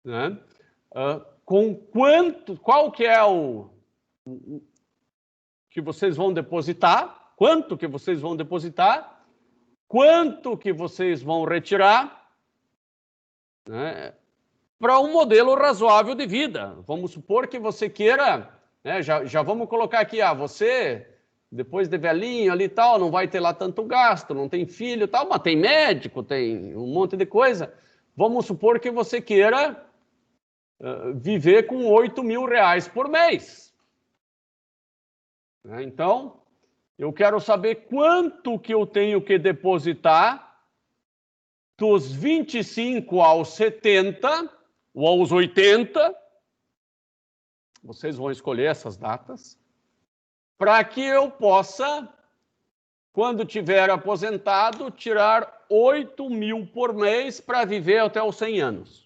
S1: né? Com qual que é o que vocês vão depositar, quanto que vocês vão depositar, quanto que vocês vão retirar, né, para um modelo razoável de vida. Vamos supor que você queira, né, já vamos colocar aqui, você, depois de velhinho ali e tal, não vai ter lá tanto gasto, não tem filho e tal, mas tem médico, tem um monte de coisa. Vamos supor que você queira viver com 8 mil reais por mês. Então, eu quero saber quanto que eu tenho que depositar dos 25 aos 70 ou aos 80, vocês vão escolher essas datas, para que eu possa, quando tiver aposentado, tirar 8 mil por mês para viver até os 100 anos.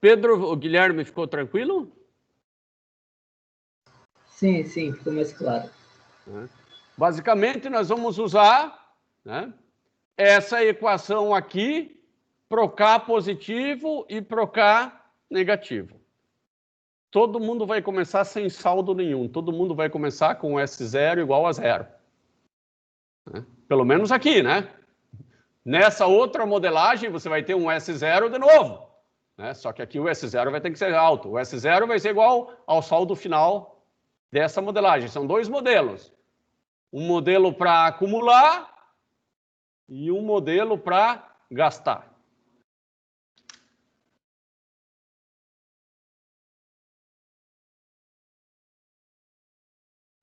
S1: Pedro, o Guilherme ficou tranquilo?
S2: Sim, ficou mais claro.
S1: Basicamente, nós vamos usar, né, essa equação aqui, pro K positivo e pro K negativo. Todo mundo vai começar sem saldo nenhum. Todo mundo vai começar com S0 igual a zero. Pelo menos aqui, né? Nessa outra modelagem, você vai ter um S0 de novo. Né? Só que aqui o S0 vai ter que ser alto. O S0 vai ser igual ao saldo final dessa modelagem. São dois modelos. Um modelo para acumular e um modelo para gastar.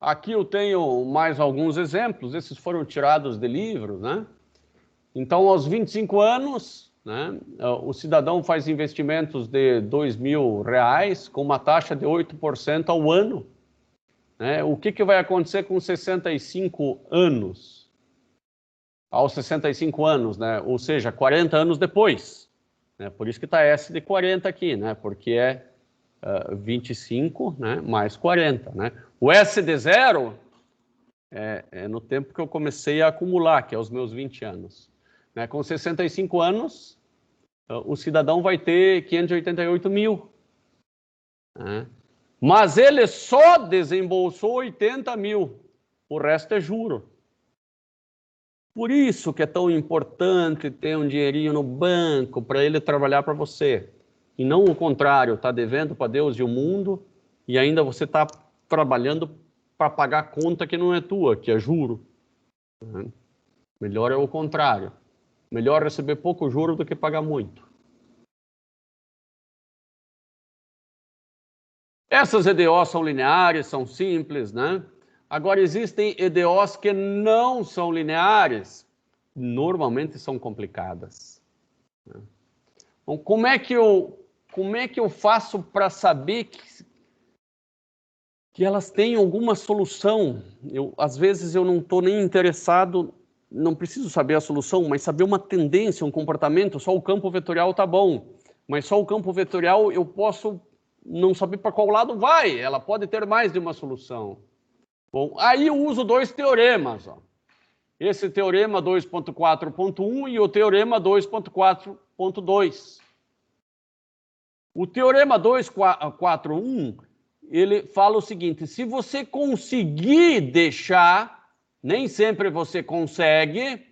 S1: Aqui eu tenho mais alguns exemplos, esses foram tirados de livros, né? Então, aos 25 anos, né, o cidadão faz investimentos de R$2.000 com uma taxa de 8% ao ano. Né? O que vai acontecer com 65 anos? Aos 65 anos, né? Ou seja, 40 anos depois. Né? Por isso que está S de 40 aqui, né? Porque é 25, né, mais 40. Né? O S de zero é no tempo que eu comecei a acumular, que é os meus 20 anos. Né? Com 65 anos, o cidadão vai ter 588 mil. Né? Mas ele só desembolsou 80 mil. O resto é juro. Por isso que é tão importante ter um dinheirinho no banco para ele trabalhar para você. E não o contrário, está devendo para Deus e o mundo e ainda você está trabalhando para pagar a conta que não é tua, que é juro. Melhor é o contrário. Melhor receber pouco juro do que pagar muito. Essas EDOs são lineares, são simples, né? Agora, existem EDOs que não são lineares, normalmente são complicadas. Bom, como é que eu faço para saber que elas têm alguma solução? Às vezes eu não estou nem interessado, não preciso saber a solução, mas saber uma tendência, um comportamento, só o campo vetorial está bom. Mas só o campo vetorial eu posso não saber para qual lado vai, ela pode ter mais de uma solução. Bom, aí eu uso dois teoremas. Ó. Esse teorema 2.4.1 e o teorema 2.4.2. O teorema 2.4.1, ele fala o seguinte, se você conseguir deixar, nem sempre você consegue,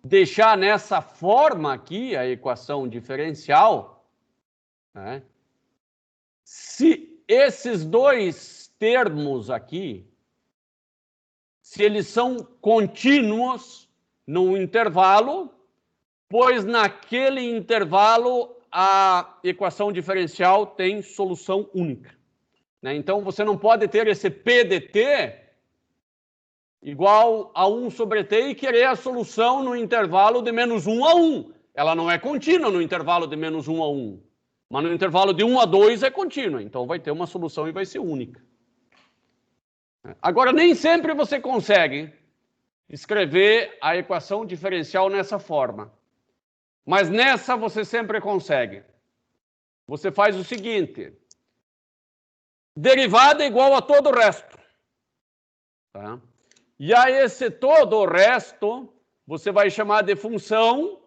S1: deixar nessa forma aqui, a equação diferencial, né? Se esses dois termos aqui, se eles são contínuos num intervalo, pois naquele intervalo a equação diferencial tem solução única. Né? Então, você não pode ter esse P de t igual a 1 sobre t e querer a solução no intervalo de menos 1 a 1. Ela não é contínua no intervalo de menos 1 a 1. Mas no intervalo de 1 a 2 é contínua. Então, vai ter uma solução e vai ser única. Agora, nem sempre você consegue escrever a equação diferencial nessa forma. Mas nessa você sempre consegue. Você faz o seguinte. Derivada igual a todo o resto. Tá? E a esse todo o resto, você vai chamar de função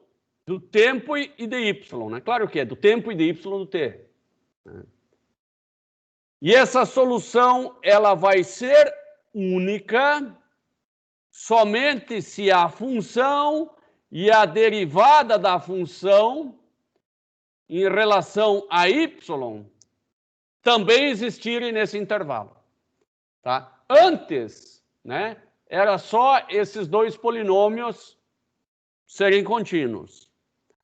S1: do tempo e de y. Né? Claro que é do tempo e de y do t. E essa solução ela vai ser única somente se a função e a derivada da função em relação a y também existirem nesse intervalo. Tá? Antes, né, era só esses dois polinômios serem contínuos.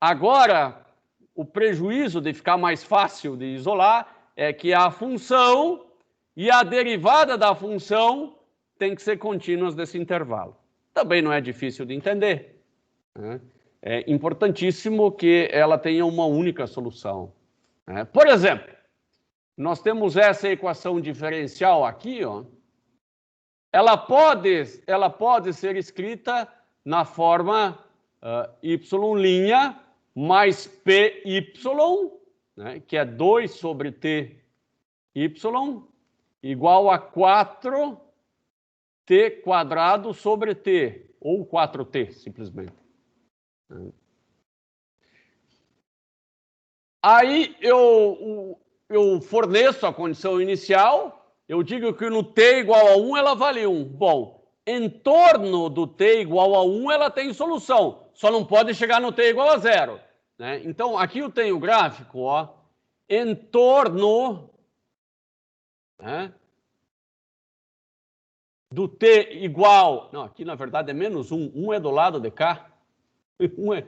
S1: Agora, o prejuízo de ficar mais fácil de isolar é que a função e a derivada da função tem que ser contínuas desse intervalo. Também não é difícil de entender. Né? É importantíssimo que ela tenha uma única solução. Né? Por exemplo, nós temos essa equação diferencial aqui, ó. Ela pode ser escrita na forma y' mais py, né, que é 2 sobre ty, igual a 4t² sobre t, ou 4t, simplesmente. Aí eu forneço a condição inicial, eu digo que no t igual a 1 ela vale 1. Bom, em torno do t igual a 1 ela tem solução, só não pode chegar no t igual a 0. Né? Então, aqui eu tenho o gráfico, ó, em torno, né, do t igual... Não, aqui na verdade é menos 1. 1 é do lado de cá. 1 é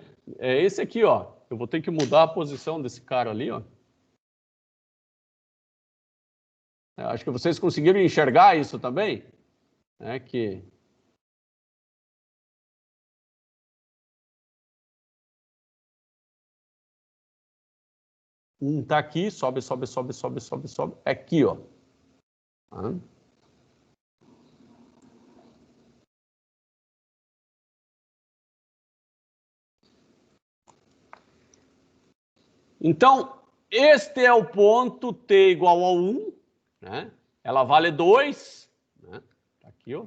S1: esse aqui, ó. Eu vou ter que mudar a posição desse cara ali, ó. Acho que vocês conseguiram enxergar isso também. É que... tá aqui, sobe. É aqui, ó. Então, este é o ponto t igual a 1, né? Ela vale 2, né? Tá aqui, ó.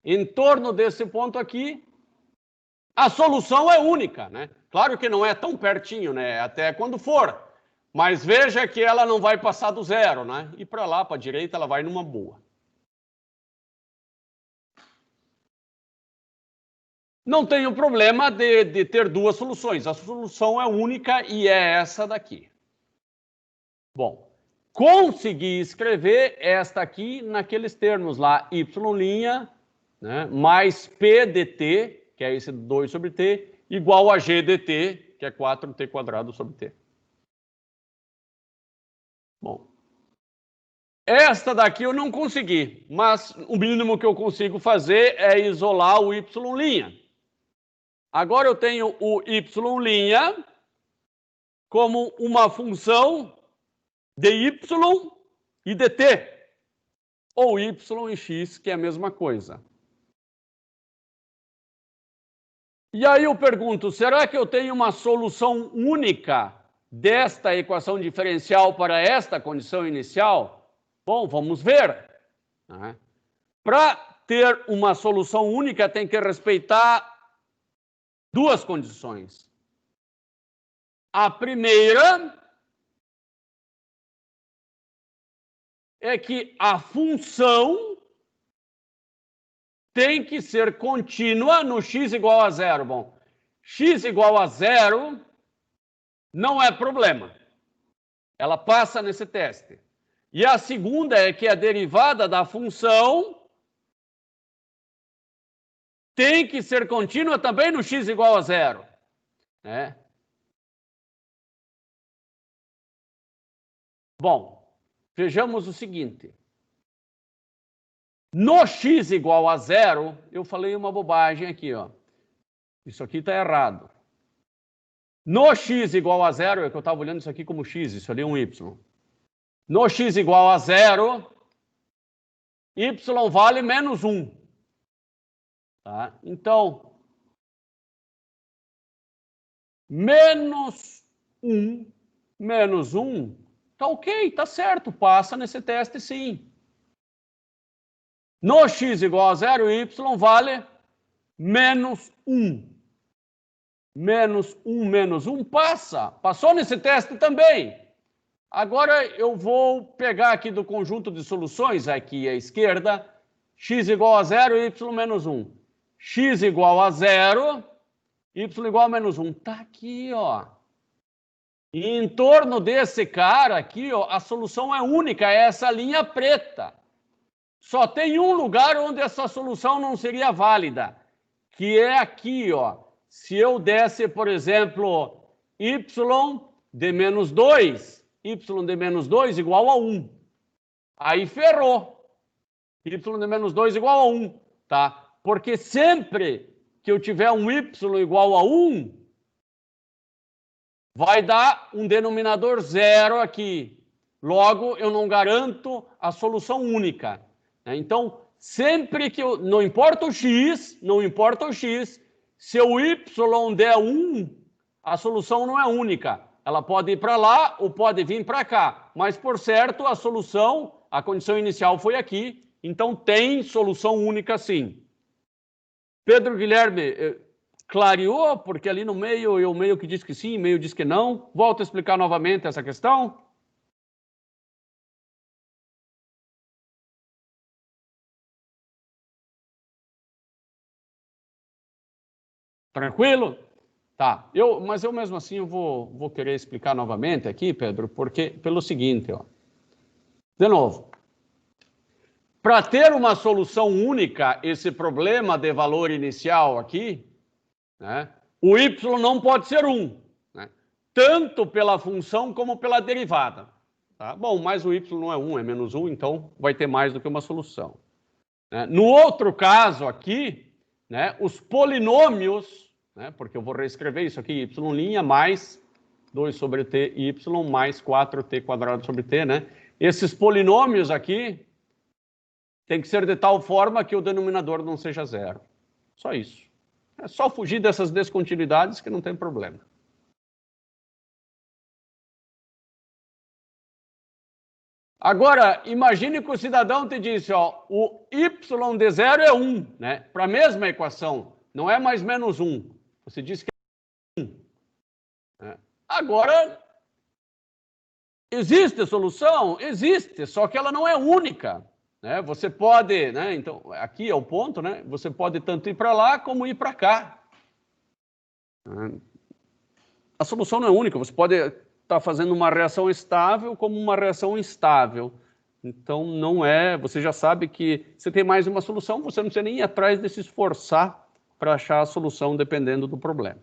S1: em torno desse ponto aqui, a solução é única, né? Claro que não é tão pertinho, né? Até quando for. Mas veja que ela não vai passar do zero, né? E para lá, para a direita, ela vai numa boa. Não tem o problema de ter duas soluções. A solução é única e é essa daqui. Bom, consegui escrever esta aqui naqueles termos lá, y', né, mais p dt, que é esse 2 sobre t, igual a g dt, que é 4t quadrado sobre t. Bom, esta daqui eu não consegui, mas o mínimo que eu consigo fazer é isolar o y'. Agora eu tenho o y' como uma função de y e de t, ou y e x, que é a mesma coisa. E aí eu pergunto, será que eu tenho uma solução única desta equação diferencial para esta condição inicial? Bom, vamos ver. Para ter uma solução única, tem que respeitar duas condições. A primeira é que a função tem que ser contínua no x igual a zero. Bom, x igual a zero não é problema. Ela passa nesse teste. E a segunda é que a derivada da função tem que ser contínua também no x igual a zero. Né? Bom, vejamos o seguinte. No x igual a zero, eu falei uma bobagem aqui, ó. Isso aqui está errado. No x igual a zero, é que eu estava olhando isso aqui como x, isso ali é um y. No x igual a zero, y vale menos 1. Tá? Então, menos 1, tá ok, tá certo, passa nesse teste sim. No x igual a zero, y vale menos 1. Menos 1 passa. Passou nesse teste também. Agora eu vou pegar aqui do conjunto de soluções, aqui à esquerda, x igual a zero, y menos 1. X igual a zero, y igual a menos 1. Tá aqui, ó. E em torno desse cara aqui, ó, a solução é única, é essa linha preta. Só tem um lugar onde essa solução não seria válida, que é aqui, ó. Se eu desse, por exemplo, y de menos 2, y de menos 2 igual a 1. Aí ferrou. Y de menos 2 igual a 1, tá? Porque sempre que eu tiver um y igual a 1, vai dar um denominador zero aqui. Logo, eu não garanto a solução única. Então, sempre que eu... Não importa o x, se o y der 1, a solução não é única. Ela pode ir para lá ou pode vir para cá. Mas, por certo, a solução, a condição inicial foi aqui. Então, tem solução única sim. Pedro Guilherme, clareou? Porque ali no meio, eu meio que disse que sim, meio disse que não. Volto a explicar novamente essa questão. Tranquilo? Tá. Mas eu mesmo assim eu vou querer explicar novamente aqui, Pedro, porque pelo seguinte, ó. De novo. Para ter uma solução única, esse problema de valor inicial aqui, né, o y não pode ser 1, né, tanto pela função como pela derivada. Tá? Bom, mas o y não é 1, é menos 1, então vai ter mais do que uma solução. Né? No outro caso aqui, né, os polinômios, né, porque eu vou reescrever isso aqui, y' mais 2 sobre t, y mais 4t quadrado sobre t, né? Esses polinômios aqui tem que ser de tal forma que o denominador não seja zero. Só isso. É só fugir dessas descontinuidades que não tem problema. Agora, imagine que o cidadão te disse, ó, o y de 0 é 1, né? Para a mesma equação, não é mais menos 1. Você disse que é 1. Né? Agora, existe solução? Existe, só que ela não é única. Né? Você pode, né? Então, aqui é o ponto, né? Você pode tanto ir para lá como ir para cá. A solução não é única, você pode estar fazendo uma reação estável como uma reação instável. Então, não é... Você já sabe que você tem mais uma solução, você não precisa nem ir atrás de se esforçar para achar a solução dependendo do problema.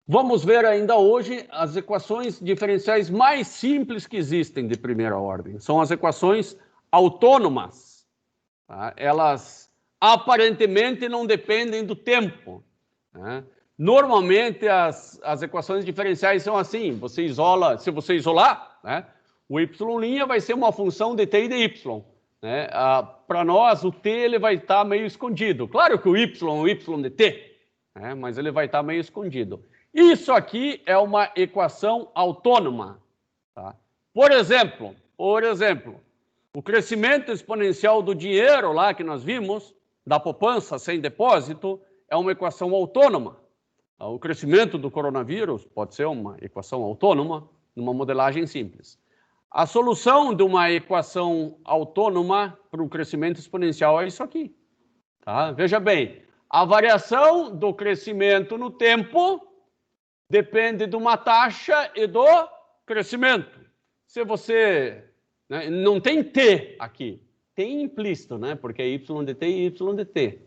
S1: Vamos ver ainda hoje as equações diferenciais mais simples que existem de primeira ordem. São as equações autônomas. Tá? Elas aparentemente não dependem do tempo. Né? Normalmente as equações diferenciais são assim, você isola, se você isolar, né, o y' vai ser uma função de t e de y. Né? Para nós, o t ele vai estar meio escondido. Claro que o y é o y de t, né, mas ele vai estar meio escondido. Isso aqui é uma equação autônoma. Tá? Por exemplo, o crescimento exponencial do dinheiro lá que nós vimos, da poupança sem depósito, é uma equação autônoma. O crescimento do coronavírus pode ser uma equação autônoma numa modelagem simples. A solução de uma equação autônoma para o crescimento exponencial é isso aqui. Tá? Veja bem, a variação do crescimento no tempo depende de uma taxa e do crescimento. Se você... Né, não tem t aqui, tem implícito, né? Porque é y de t e y de t.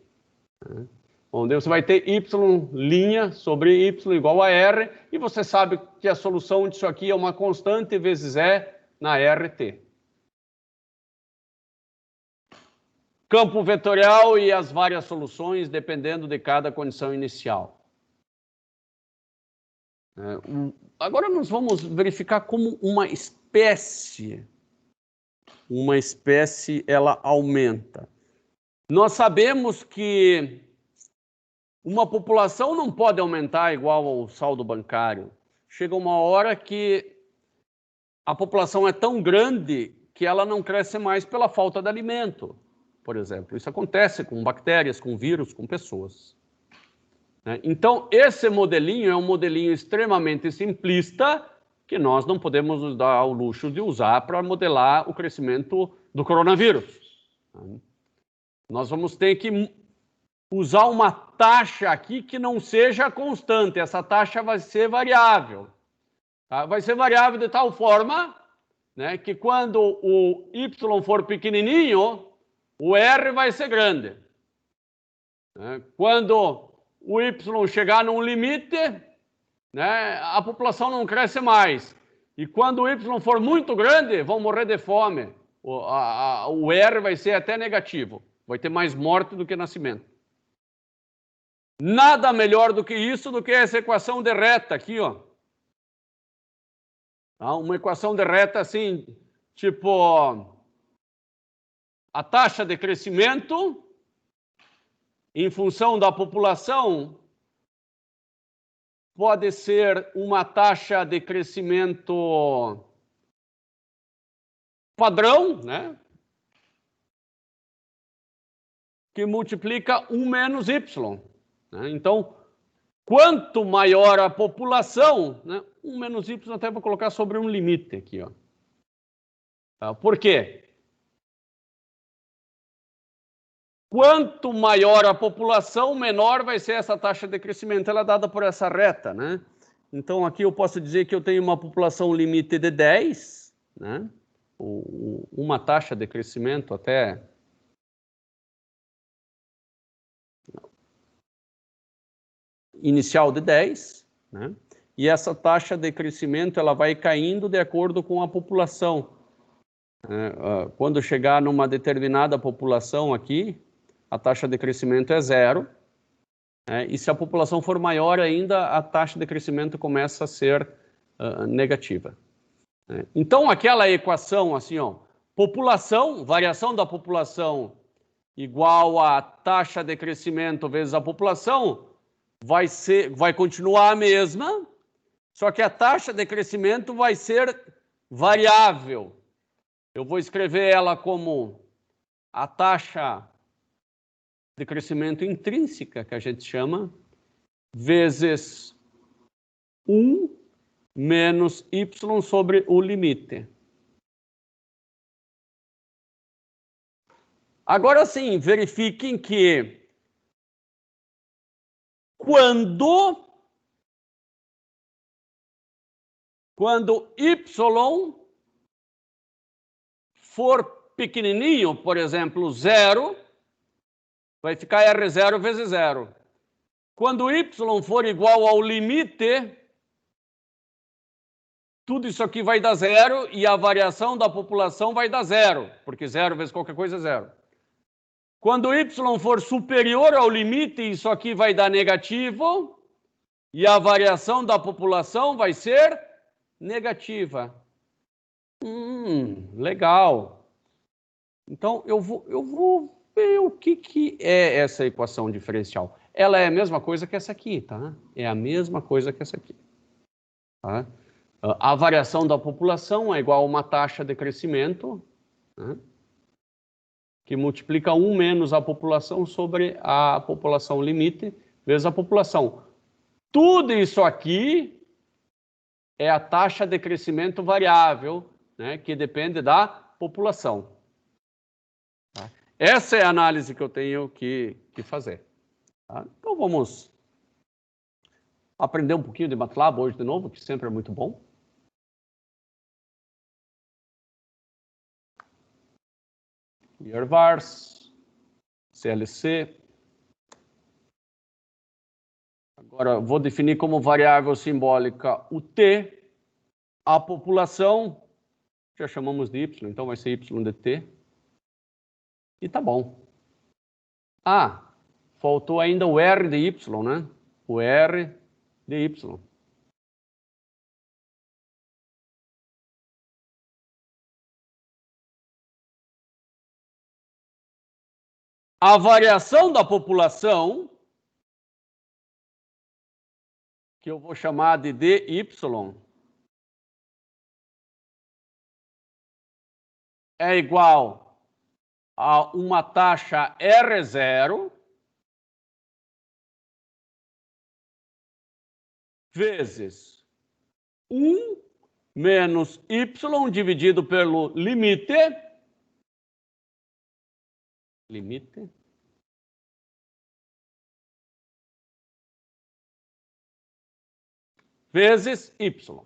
S1: Né? Onde você vai ter y' sobre y igual a r, e você sabe que a solução disso aqui é uma constante vezes e na RT. Campo vetorial e as várias soluções, dependendo de cada condição inicial. Agora nós vamos verificar como uma espécie ela aumenta. Nós sabemos que uma população não pode aumentar igual ao saldo bancário. Chega uma hora que a população é tão grande que ela não cresce mais pela falta de alimento, por exemplo. Isso acontece com bactérias, com vírus, com pessoas. Então, esse modelinho é um modelinho extremamente simplista que nós não podemos nos dar ao luxo de usar para modelar o crescimento do coronavírus. Nós vamos ter que usar uma taxa aqui que não seja constante. Essa taxa vai ser variável. Tá? Vai ser variável de tal forma, né, que quando o y for pequenininho, o r vai ser grande. Quando o y chegar num limite, né, a população não cresce mais. E quando o y for muito grande, vão morrer de fome. O R vai ser até negativo. Vai ter mais morte do que nascimento. Nada melhor do que isso, do que essa equação de reta aqui, ó. Uma equação de reta assim, tipo, a taxa de crescimento em função da população pode ser uma taxa de crescimento padrão, né? Que multiplica 1 menos y. Né? Então, quanto maior a população, né? 1 menos y até vou colocar sobre um limite aqui, ó. Por quê? Quanto maior a população, menor vai ser essa taxa de crescimento. Ela é dada por essa reta, né? Então, aqui eu posso dizer que eu tenho uma população limite de 10, né? Uma taxa de crescimento até... inicial de 10, né? E essa taxa de crescimento ela vai caindo de acordo com a população. Quando chegar numa determinada população aqui, a taxa de crescimento é 0, né? E se a população for maior ainda, a taxa de crescimento começa a ser negativa. Então, aquela equação assim, ó, população, variação da população igual a taxa de crescimento vezes a população, vai continuar a mesma, só que a taxa de crescimento vai ser variável. Eu vou escrever ela como a taxa de crescimento intrínseca, que a gente chama, vezes 1 menos y sobre o limite. Agora sim, verifiquem que quando y for pequenininho, por exemplo, 0, vai ficar R0 vezes 0. Quando y for igual ao limite, tudo isso aqui vai dar 0 e a variação da população vai dar 0, porque 0 vezes qualquer coisa é 0. Quando y for superior ao limite, isso aqui vai dar negativo e a variação da população vai ser negativa. Legal. Então, eu vou ver o que é essa equação diferencial. Ela é a mesma coisa que essa aqui, tá? É a mesma coisa que essa aqui. Tá? A variação da população é igual a uma taxa de crescimento, né? Que multiplica 1 menos a população sobre a população limite, vezes a população. Tudo isso aqui é a taxa de crescimento variável, né, que depende da população. Tá? Essa é a análise que eu tenho que fazer. Tá? Então vamos aprender um pouquinho de MATLAB hoje de novo, que sempre é muito bom. Year-vars, CLC. Agora, vou definir como variável simbólica o T, a população, já chamamos de Y, então vai ser Y de T. E tá bom. Ah, faltou ainda o R de Y, né? O R de Y. A variação da população, que eu vou chamar de dy, é igual a uma taxa R0 vezes 1 menos y dividido pelo limite vezes y.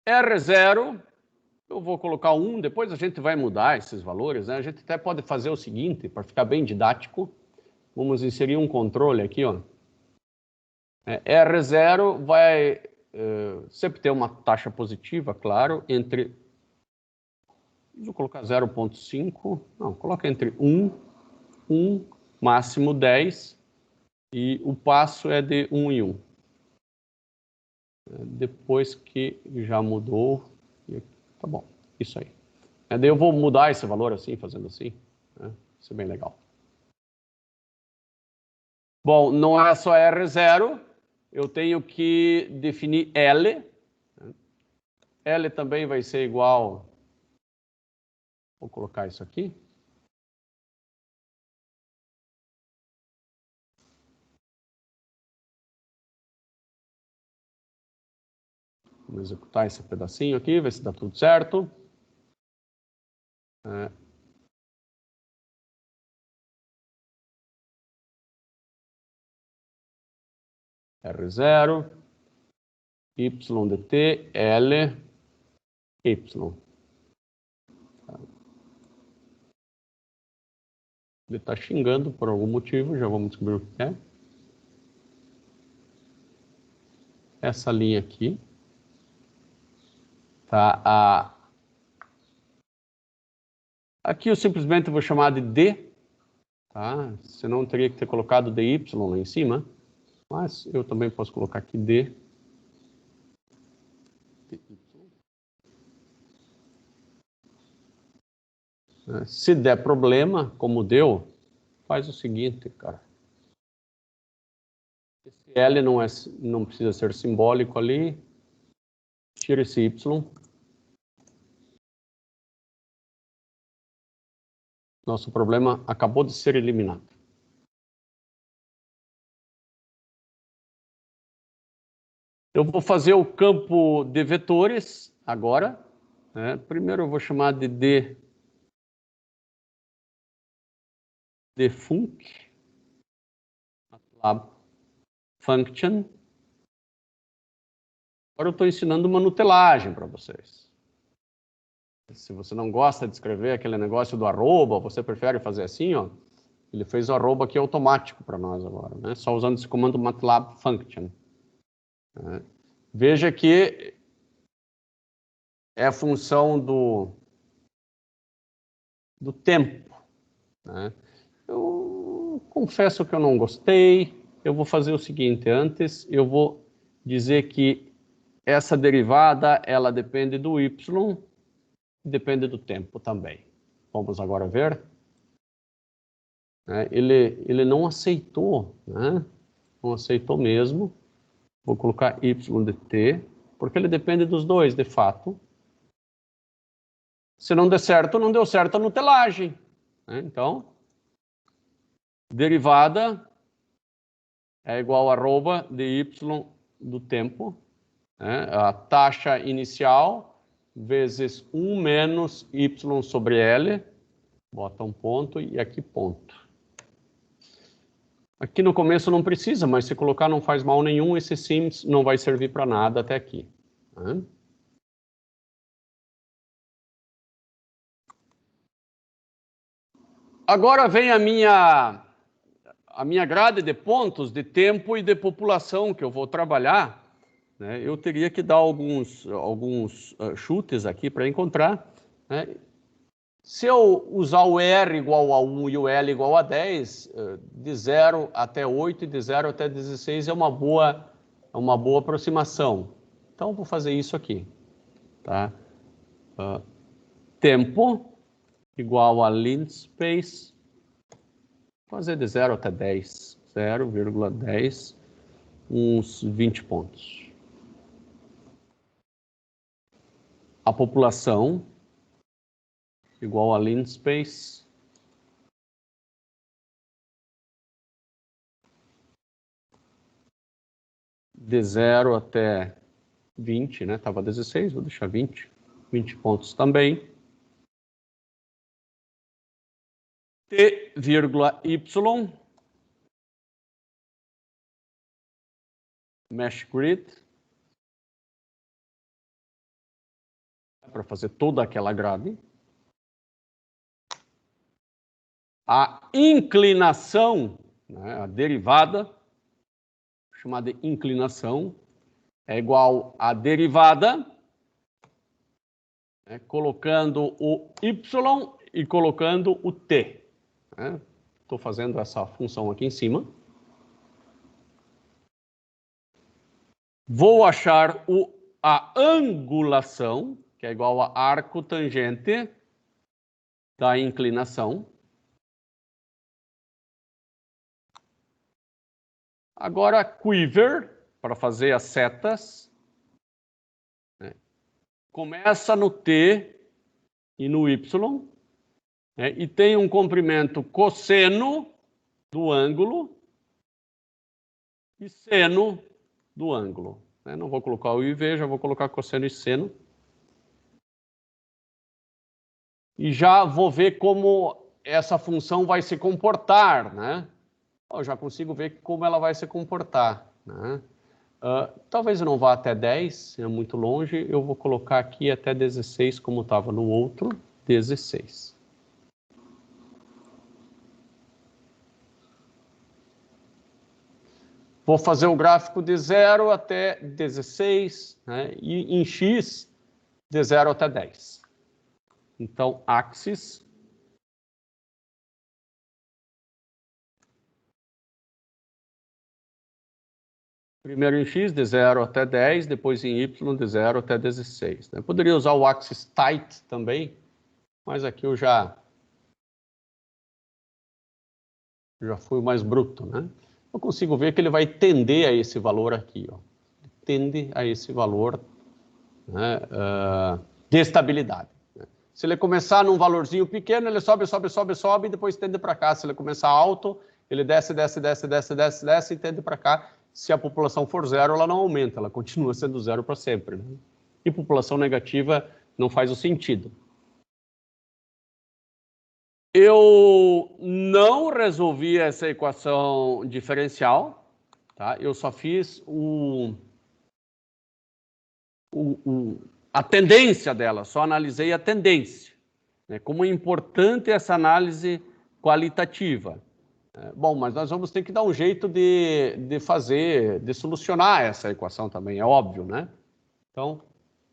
S1: R0, eu vou colocar 1, depois a gente vai mudar esses valores, né? A gente até pode fazer o seguinte, para ficar bem didático, vamos inserir um controle aqui, ó. R0 vai sempre ter uma taxa positiva, claro, entre, vou colocar 0,5, não, coloca entre 1, máximo 10, e o passo é de 1 em 1. Depois que já mudou, tá bom, isso aí. Daí eu vou mudar esse valor assim, fazendo assim, né? Isso é bem legal. Bom, não é só R0, eu tenho que definir L. L também vai ser igual, vou colocar isso aqui. Vamos executar esse pedacinho aqui, ver se dá tudo certo. R0, y de t, L, y. Ele está xingando por algum motivo, já vamos descobrir o que é. Essa linha aqui. Tá, aqui eu simplesmente vou chamar de D, tá? Senão eu teria que ter colocado dy lá em cima, mas eu também posso colocar aqui D. Se der problema, como deu, faz o seguinte, cara. Esse L não precisa ser simbólico ali. Tira esse Y. Nosso problema acabou de ser eliminado. Eu vou fazer o campo de vetores agora. Primeiro eu vou chamar de defunc, MATLAB function. Agora eu estou ensinando uma nutelagem para vocês. Se você não gosta de escrever aquele negócio do arroba, você prefere fazer assim, ó. Ele fez o arroba aqui automático para nós agora, né? Só usando esse comando MATLAB function. Veja que é a função do tempo, né? Eu confesso que eu não gostei. Eu vou fazer o seguinte, antes eu vou dizer que essa derivada, ela depende do y, depende do tempo também. Vamos agora ver. Ele não aceitou, né? Não aceitou mesmo. Vou colocar y de t, porque ele depende dos dois, de fato. Se não der certo, não deu certo a nutelagem. Então, derivada é igual a arroba de y do tempo, a taxa inicial vezes 1 menos y sobre L, bota um ponto e aqui ponto. Aqui no começo não precisa, mas se colocar não faz mal nenhum, esse sims não vai servir para nada até aqui. Agora vem a minha grade de pontos de tempo e de população que eu vou trabalhar. Eu teria que dar alguns chutes aqui para encontrar. Se eu usar o R igual a 1 e o L igual a 10, de 0 até 8 e de 0 até 16 é uma boa aproximação. Então, vou fazer isso aqui. Tá? Tempo igual a linspace, fazer de 0 até 10, 0,10, uns 20 pontos. A população igual a linspace, de 0 até 20, né? Estava 16, vou deixar 20 pontos também. T, Y, mesh grid, para fazer toda aquela grade. A inclinação, né, a derivada, chamada de inclinação, é igual a derivada, colocando o y e colocando o t. Estou fazendo essa função aqui em cima. Vou achar a angulação, que é igual a arco tangente da inclinação. Agora, quiver, para fazer as setas. Começa no T e no Y. E tem um comprimento cosseno do ângulo e seno do ângulo. Não vou colocar o IV, já vou colocar cosseno e seno. E já vou ver como essa função vai se comportar, né? Eu já consigo ver como ela vai se comportar, né? Talvez eu não vá até 10, é muito longe. Eu vou colocar aqui até 16, como estava no outro, 16. Vou fazer o gráfico de 0 até 16, né? E em X, de 0 até 10. Então, axis. Primeiro em X, de 0 até 10, depois em Y, de 0 até 16. Né? Poderia usar o axis tight também, mas aqui eu já Já fui mais bruto, né? Eu consigo ver que ele vai tender a esse valor aqui, ó. Tende a esse valor, né, de estabilidade. Né? Se ele começar num valorzinho pequeno, ele sobe, sobe, sobe, sobe e depois tende para cá. Se ele começar alto, ele desce, desce, desce, desce, desce, desce e tende para cá. Se a população for zero, ela não aumenta, ela continua sendo zero para sempre. Né? E população negativa não faz o sentido. Eu não resolvi essa equação diferencial, tá? Eu só fiz a tendência dela, só analisei a tendência. Né? Como é importante essa análise qualitativa. Bom, mas nós vamos ter que dar um jeito de solucionar essa equação também, é óbvio, né? Então,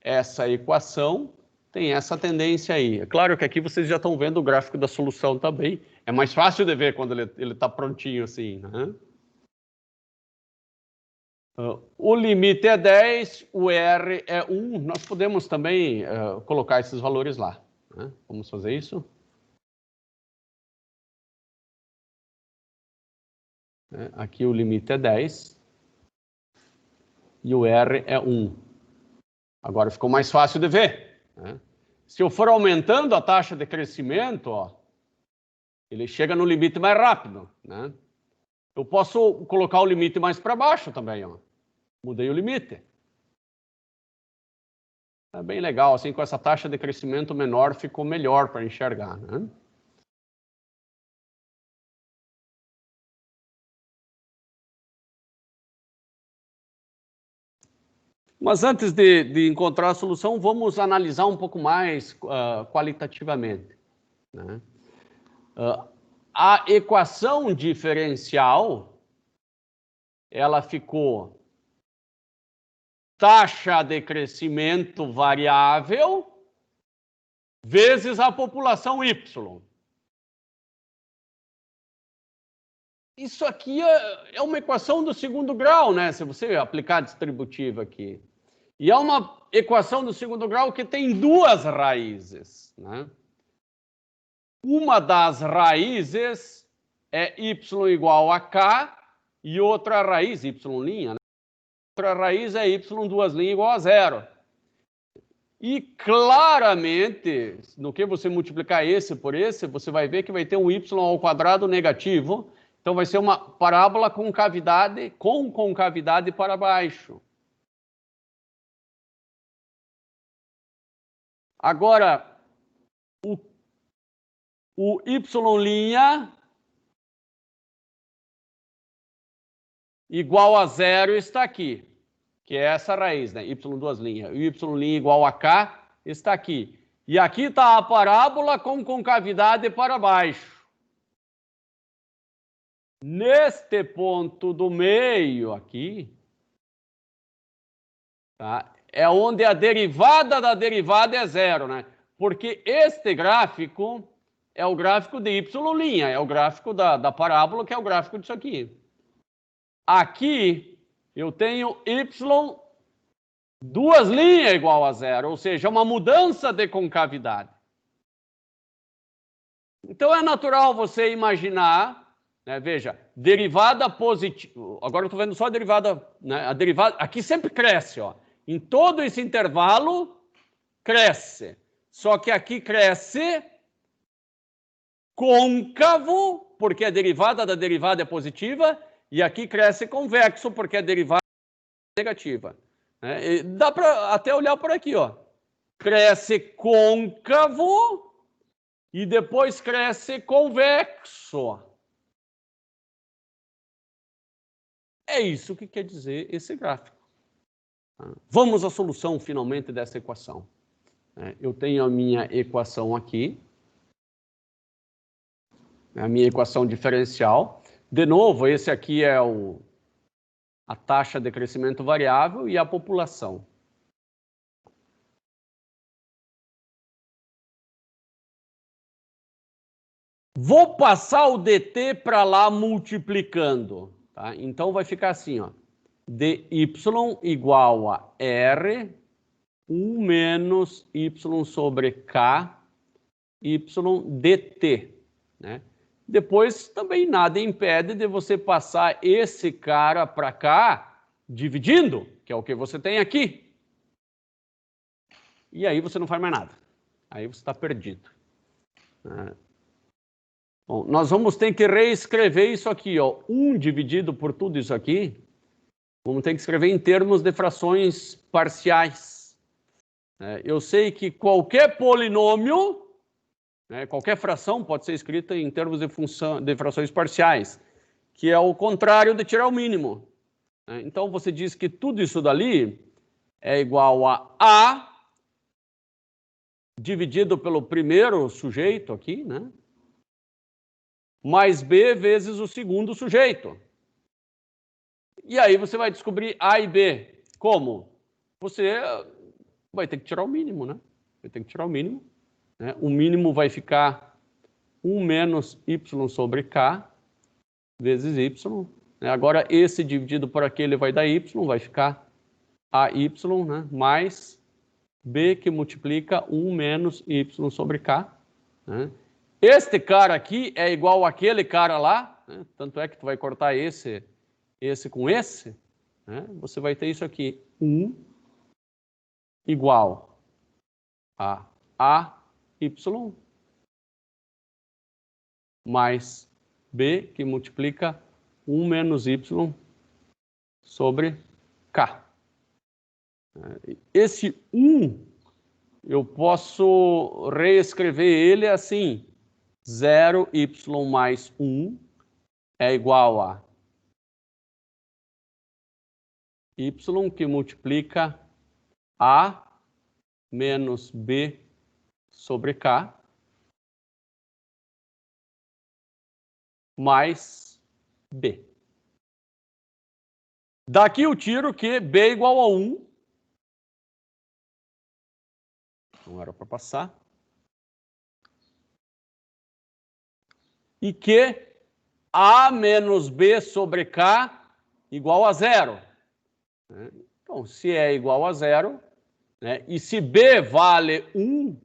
S1: essa equação tem essa tendência aí. É claro que aqui vocês já estão vendo o gráfico da solução também. É mais fácil de ver quando ele está prontinho assim, né? O limite é 10, o R é 1. Nós podemos também colocar esses valores lá. Né? Vamos fazer isso? Aqui o limite é 10 e o R é 1. Agora ficou mais fácil de ver. Né? Se eu for aumentando a taxa de crescimento, ó, ele chega no limite mais rápido. Né? Eu posso colocar o limite mais para baixo também. Ó. Mudei o limite. É bem legal, assim, com essa taxa de crescimento menor, ficou melhor para enxergar. Né? Mas antes de encontrar a solução, vamos analisar um pouco mais qualitativamente. Né? A equação diferencial, ela ficou taxa de crescimento variável vezes a população Y. Isso aqui é uma equação do segundo grau, né? Se você aplicar a distributiva aqui. E é uma equação do segundo grau que tem duas raízes, né? Uma das raízes é y igual a k e outra raiz, y', né? Outra raiz é y duas linhas igual a zero. E claramente, no que você multiplicar esse por esse, você vai ver que vai ter um y ao quadrado negativo. Então vai ser uma parábola com concavidade para baixo. Agora, o y' igual a zero está aqui, que é essa raiz, né? Y duas linhas. O y' igual a k está aqui. E aqui está a parábola com concavidade para baixo. Neste ponto do meio aqui, tá? É onde a derivada da derivada é zero, né? Porque este gráfico é o gráfico de y', é o gráfico da parábola, que é o gráfico disso aqui. Aqui eu tenho y duas linhas igual a zero, ou seja, uma mudança de concavidade. Então é natural você imaginar, né, veja, derivada positiva. Agora eu estou vendo só a derivada, né? A derivada aqui sempre cresce, ó. Em todo esse intervalo cresce. Só que aqui cresce côncavo, porque a derivada da derivada é positiva, e aqui cresce convexo, porque a derivada é negativa. Dá para até olhar por aqui, ó. Cresce côncavo e depois cresce convexo. É isso que quer dizer esse gráfico. Vamos à solução, finalmente, dessa equação. Eu tenho a minha equação aqui. A minha equação diferencial. De novo, esse aqui é a taxa de crescimento variável e a população. Vou passar o dt para lá multiplicando. Tá? Então vai ficar assim, ó. dy igual a r 1 menos y sobre k y dt. Né? depois também nada impede de você passar esse cara para cá, dividindo, que é o que você tem aqui. E aí você não faz mais nada. Aí você está perdido. Bom, nós vamos ter que reescrever isso aqui, ó. 1 dividido por tudo isso aqui, vamos ter que escrever em termos de frações parciais. Eu sei que qualquer polinômio, qualquer fração pode ser escrita em termos de frações parciais, que é o contrário de tirar o mínimo. Então, você diz que tudo isso dali é igual a A dividido pelo primeiro sujeito aqui, né? Mais B vezes o segundo sujeito. E aí você vai descobrir A e B. Como? Você vai ter que tirar o mínimo, né? Vai ter que tirar o mínimo. O mínimo vai ficar 1 menos y sobre k vezes y. Agora, esse dividido por aquele vai dar y, vai ficar AY, né? Mais B que multiplica 1 menos y sobre k. Este cara aqui é igual àquele cara lá, tanto é que tu vai cortar esse com esse, você vai ter isso aqui, 1 igual a AY mais B que multiplica 1 menos y sobre k. Esse 1, eu posso reescrever ele assim, 0y mais 1 é igual a y que multiplica a menos b sobre k mais b. Daqui eu tiro que b é igual a 1. Não era para passar. E que a menos b sobre k igual a 0. Então, se é igual a 0, e se b vale 1,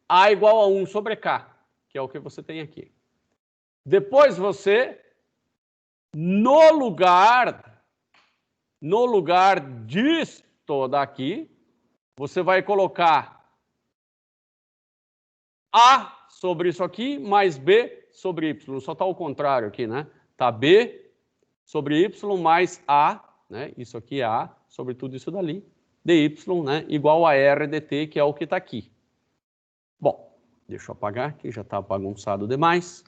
S1: a igual a 1 sobre k, que é o que você tem aqui. Depois você, no lugar disto daqui, você vai colocar a sobre isso aqui mais b sobre y. Só está ao contrário aqui, né? Está b sobre y mais a, isso aqui é a, sobre tudo isso dali, dy, igual a r dt, que é o que está aqui. Bom, deixa eu apagar aqui, já está bagunçado demais.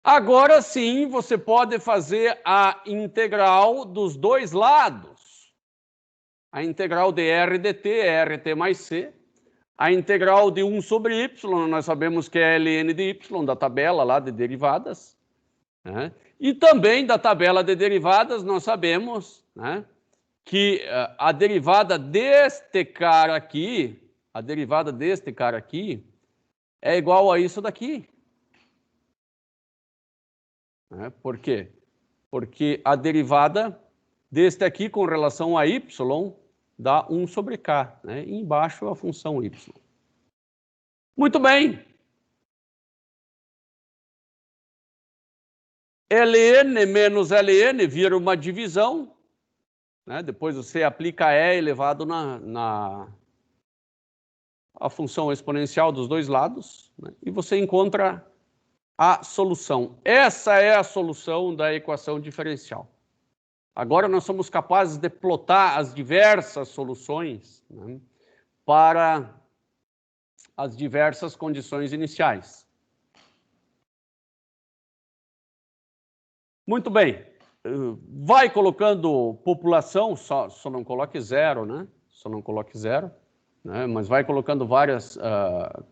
S1: Agora sim, você pode fazer a integral dos dois lados. A integral de r dt é rt mais c. A integral de 1 sobre y, nós sabemos que é ln de y, da tabela lá de derivadas. E também da tabela de derivadas, nós sabemos que a derivada deste cara aqui, é igual a isso daqui. Por quê? Porque a derivada deste aqui com relação a y dá 1 sobre k, e embaixo a função y. Muito bem. ln menos ln vira uma divisão, depois você aplica e elevado na a função exponencial dos dois lados, e você encontra a solução. Essa é a solução da equação diferencial. Agora nós somos capazes de plotar as diversas soluções para as diversas condições iniciais. Muito bem. Vai colocando população, só não coloque 0, Só não coloque 0, mas vai colocando várias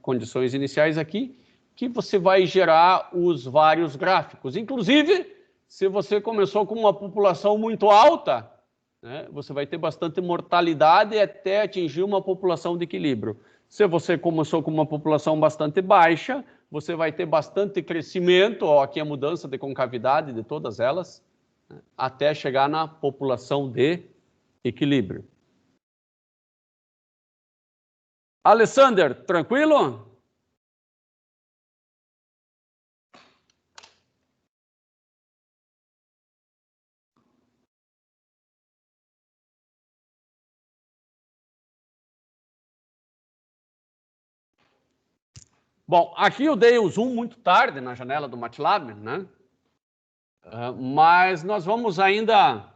S1: condições iniciais aqui, que você vai gerar os vários gráficos. Inclusive, se você começou com uma população muito alta, você vai ter bastante mortalidade até atingir uma população de equilíbrio. Se você começou com uma população bastante baixa, você vai ter bastante crescimento, aqui a mudança de concavidade de todas elas, até chegar na população de equilíbrio. Alessander, tranquilo? Bom, aqui eu dei o zoom muito tarde na janela do MATLAB, né? Mas nós vamos ainda...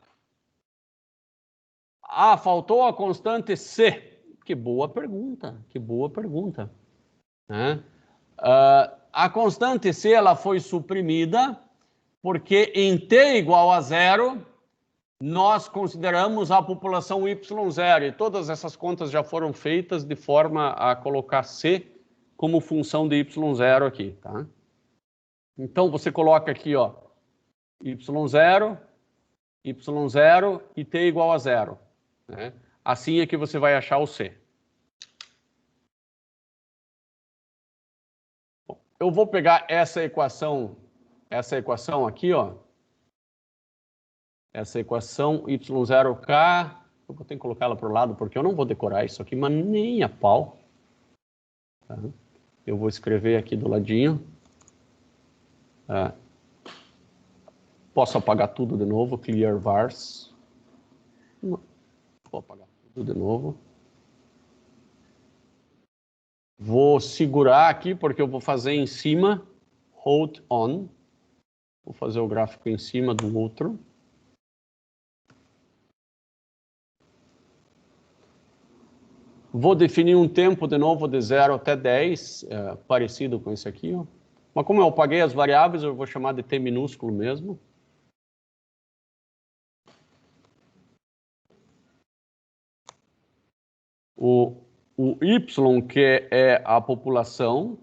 S1: Ah, faltou a constante C. Que boa pergunta, que boa pergunta. Né? A constante C ela foi suprimida porque em t igual a 0, nós consideramos a população Y0, e todas essas contas já foram feitas de forma a colocar C como função de Y0 aqui, tá? Então, você coloca aqui, ó, Y0 e t igual a 0. Né? Assim é que você vai achar o C. Bom, eu vou pegar essa equação aqui, ó. Essa equação Y0K, eu vou ter que colocar ela para o lado, porque eu não vou decorar isso aqui, mas nem a pau. Tá? Eu vou escrever aqui do ladinho. Posso apagar tudo de novo, clear vars. Vou apagar tudo de novo. Vou segurar aqui, porque eu vou fazer em cima, hold on. Vou fazer o gráfico em cima do outro. Vou definir um tempo de novo de 0 até 10, parecido com esse aqui. Ó. Mas como eu apaguei as variáveis, eu vou chamar de t minúsculo mesmo. O y, que é a população,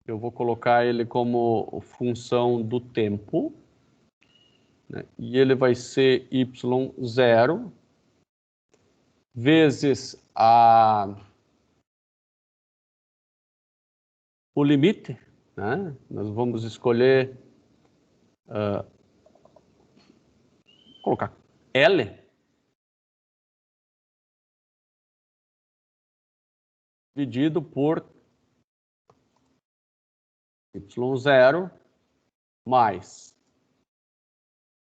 S1: eu vou colocar ele como função do tempo. Né? E ele vai ser y0 vezes o limite. Né? Nós vamos escolher colocar L dividido por y0 mais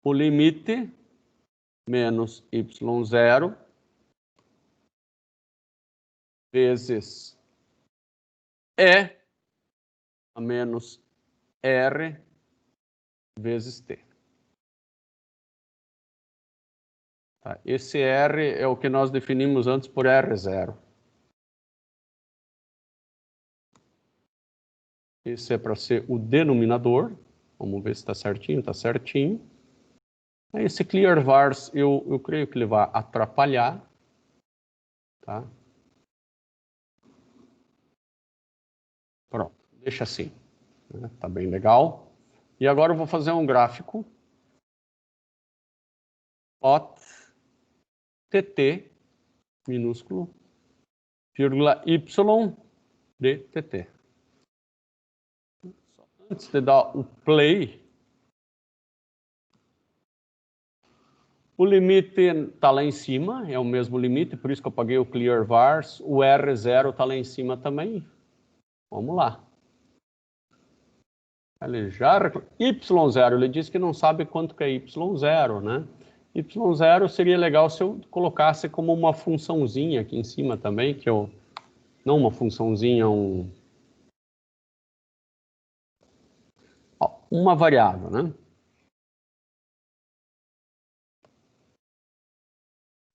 S1: o limite menos y0 vezes E a menos R vezes T. Tá? Esse R é o que nós definimos antes por R0. Esse é para ser o denominador. Vamos ver se está certinho. Está certinho. Esse clear vars, eu creio que ele vai atrapalhar. Tá? Pronto, deixa assim. Tá bem legal. E agora eu vou fazer um gráfico. TT, minúsculo, vírgula Y de TT. Antes de dar o play, o limite está lá em cima, é o mesmo limite, por isso que eu apaguei o clear vars. O R0 está lá em cima também. Vamos lá. Ele já... Y0, ele disse que não sabe quanto que é Y0, né? Y0 seria legal se eu colocasse como uma funçãozinha aqui em cima também, que eu... Não uma funçãozinha, uma variável, né?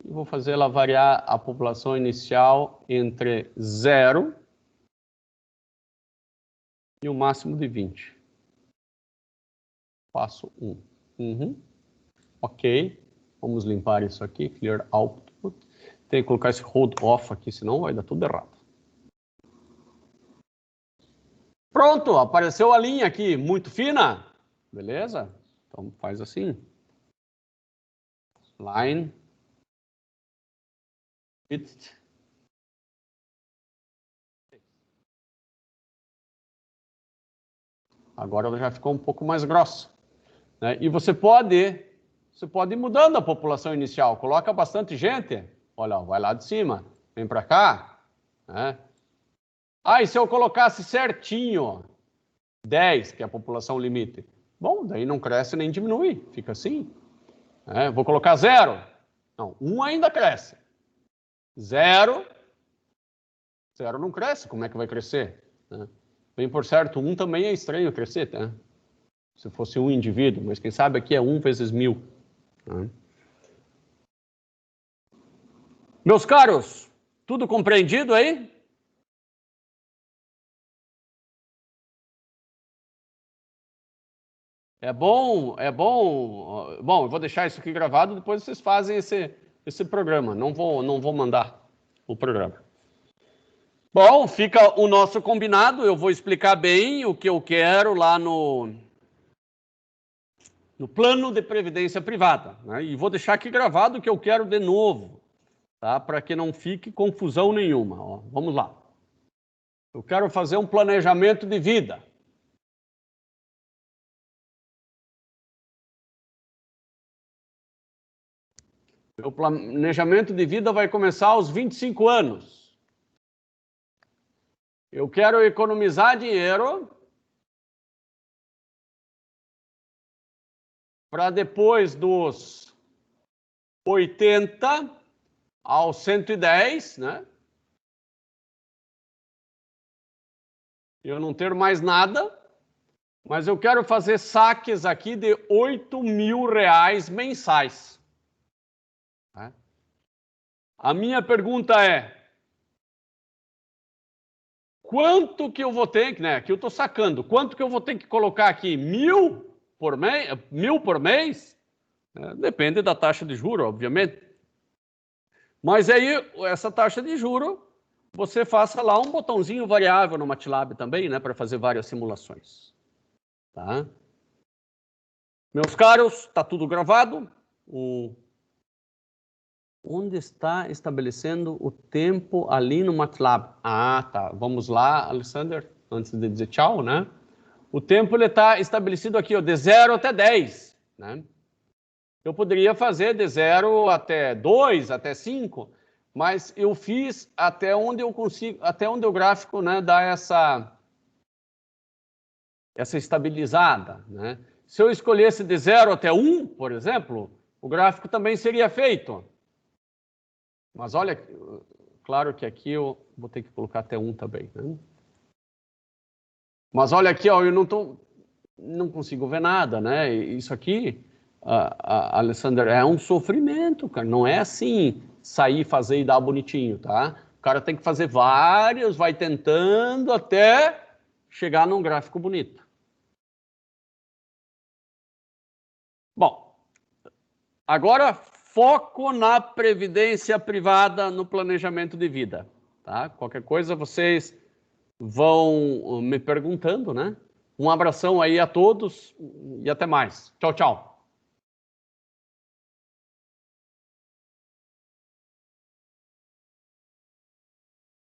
S1: E vou fazer ela variar a população inicial entre 0 e o máximo de 20. Passo 1. Ok. Vamos limpar isso aqui. Clear output. Tem que colocar esse hold off aqui, senão vai dar tudo errado. Pronto, apareceu a linha aqui, muito fina. Beleza? Então faz assim. Line. Width. Agora ela já ficou um pouco mais grossa. Né? E você pode ir mudando a população inicial. Coloca bastante gente. Olha, vai lá de cima, vem para cá. né? Ah, e se eu colocasse certinho 10, que é a população limite? Bom, daí não cresce nem diminui, fica assim. Vou colocar 0. Não, 1 ainda cresce. 0 não cresce, como é que vai crescer? Bem por certo, 1 também é estranho crescer, tá? Se fosse um indivíduo, mas quem sabe aqui é 1 vezes 1000. Né? Meus caros, tudo compreendido aí? É bom. Bom, eu vou deixar isso aqui gravado, depois vocês fazem esse programa. Não vou mandar o programa. Bom, fica o nosso combinado. Eu vou explicar bem o que eu quero lá no plano de previdência privada, né? E vou deixar aqui gravado o que eu quero de novo, tá? Para que não fique confusão nenhuma. Ó, vamos lá. Eu quero fazer um planejamento de vida. O planejamento de vida vai começar aos 25 anos. Eu quero economizar dinheiro para depois dos 80 aos 110, né? Eu não ter mais nada, mas eu quero fazer saques aqui de R$8.000 mensais. A minha pergunta é, quanto que eu vou ter, né? Aqui eu estou sacando, quanto que eu vou ter que colocar aqui? 1.000 por mês? 1.000 por mês? Depende da taxa de juros, obviamente. Mas aí, essa taxa de juros, você faça lá um botãozinho variável no MATLAB também, né? Para fazer várias simulações. Tá? Meus caros, está tudo gravado. Onde está estabelecendo o tempo ali no MATLAB? Ah, tá. Vamos lá, Alexander, antes de dizer tchau, né? O tempo está estabelecido aqui, ó, de 0 até 10, né? Eu poderia fazer de 0 até 2, até 5, mas eu fiz até onde eu consigo, até onde o gráfico, né, dá essa estabilizada, né? Se eu escolhesse de 0 até 1, por exemplo, o gráfico também seria feito. Mas olha, claro que aqui eu vou ter que colocar até 1 também, né? Mas olha aqui, ó, eu não consigo ver nada, né? Isso aqui, Alessandro, é um sofrimento, cara. Não é assim, sair, fazer e dar bonitinho, tá? O cara tem que fazer vários, vai tentando até chegar num gráfico bonito. Bom, agora foco na previdência privada no planejamento de vida, tá? Qualquer coisa vocês vão me perguntando, né? Um abração aí a todos e até mais. Tchau, tchau.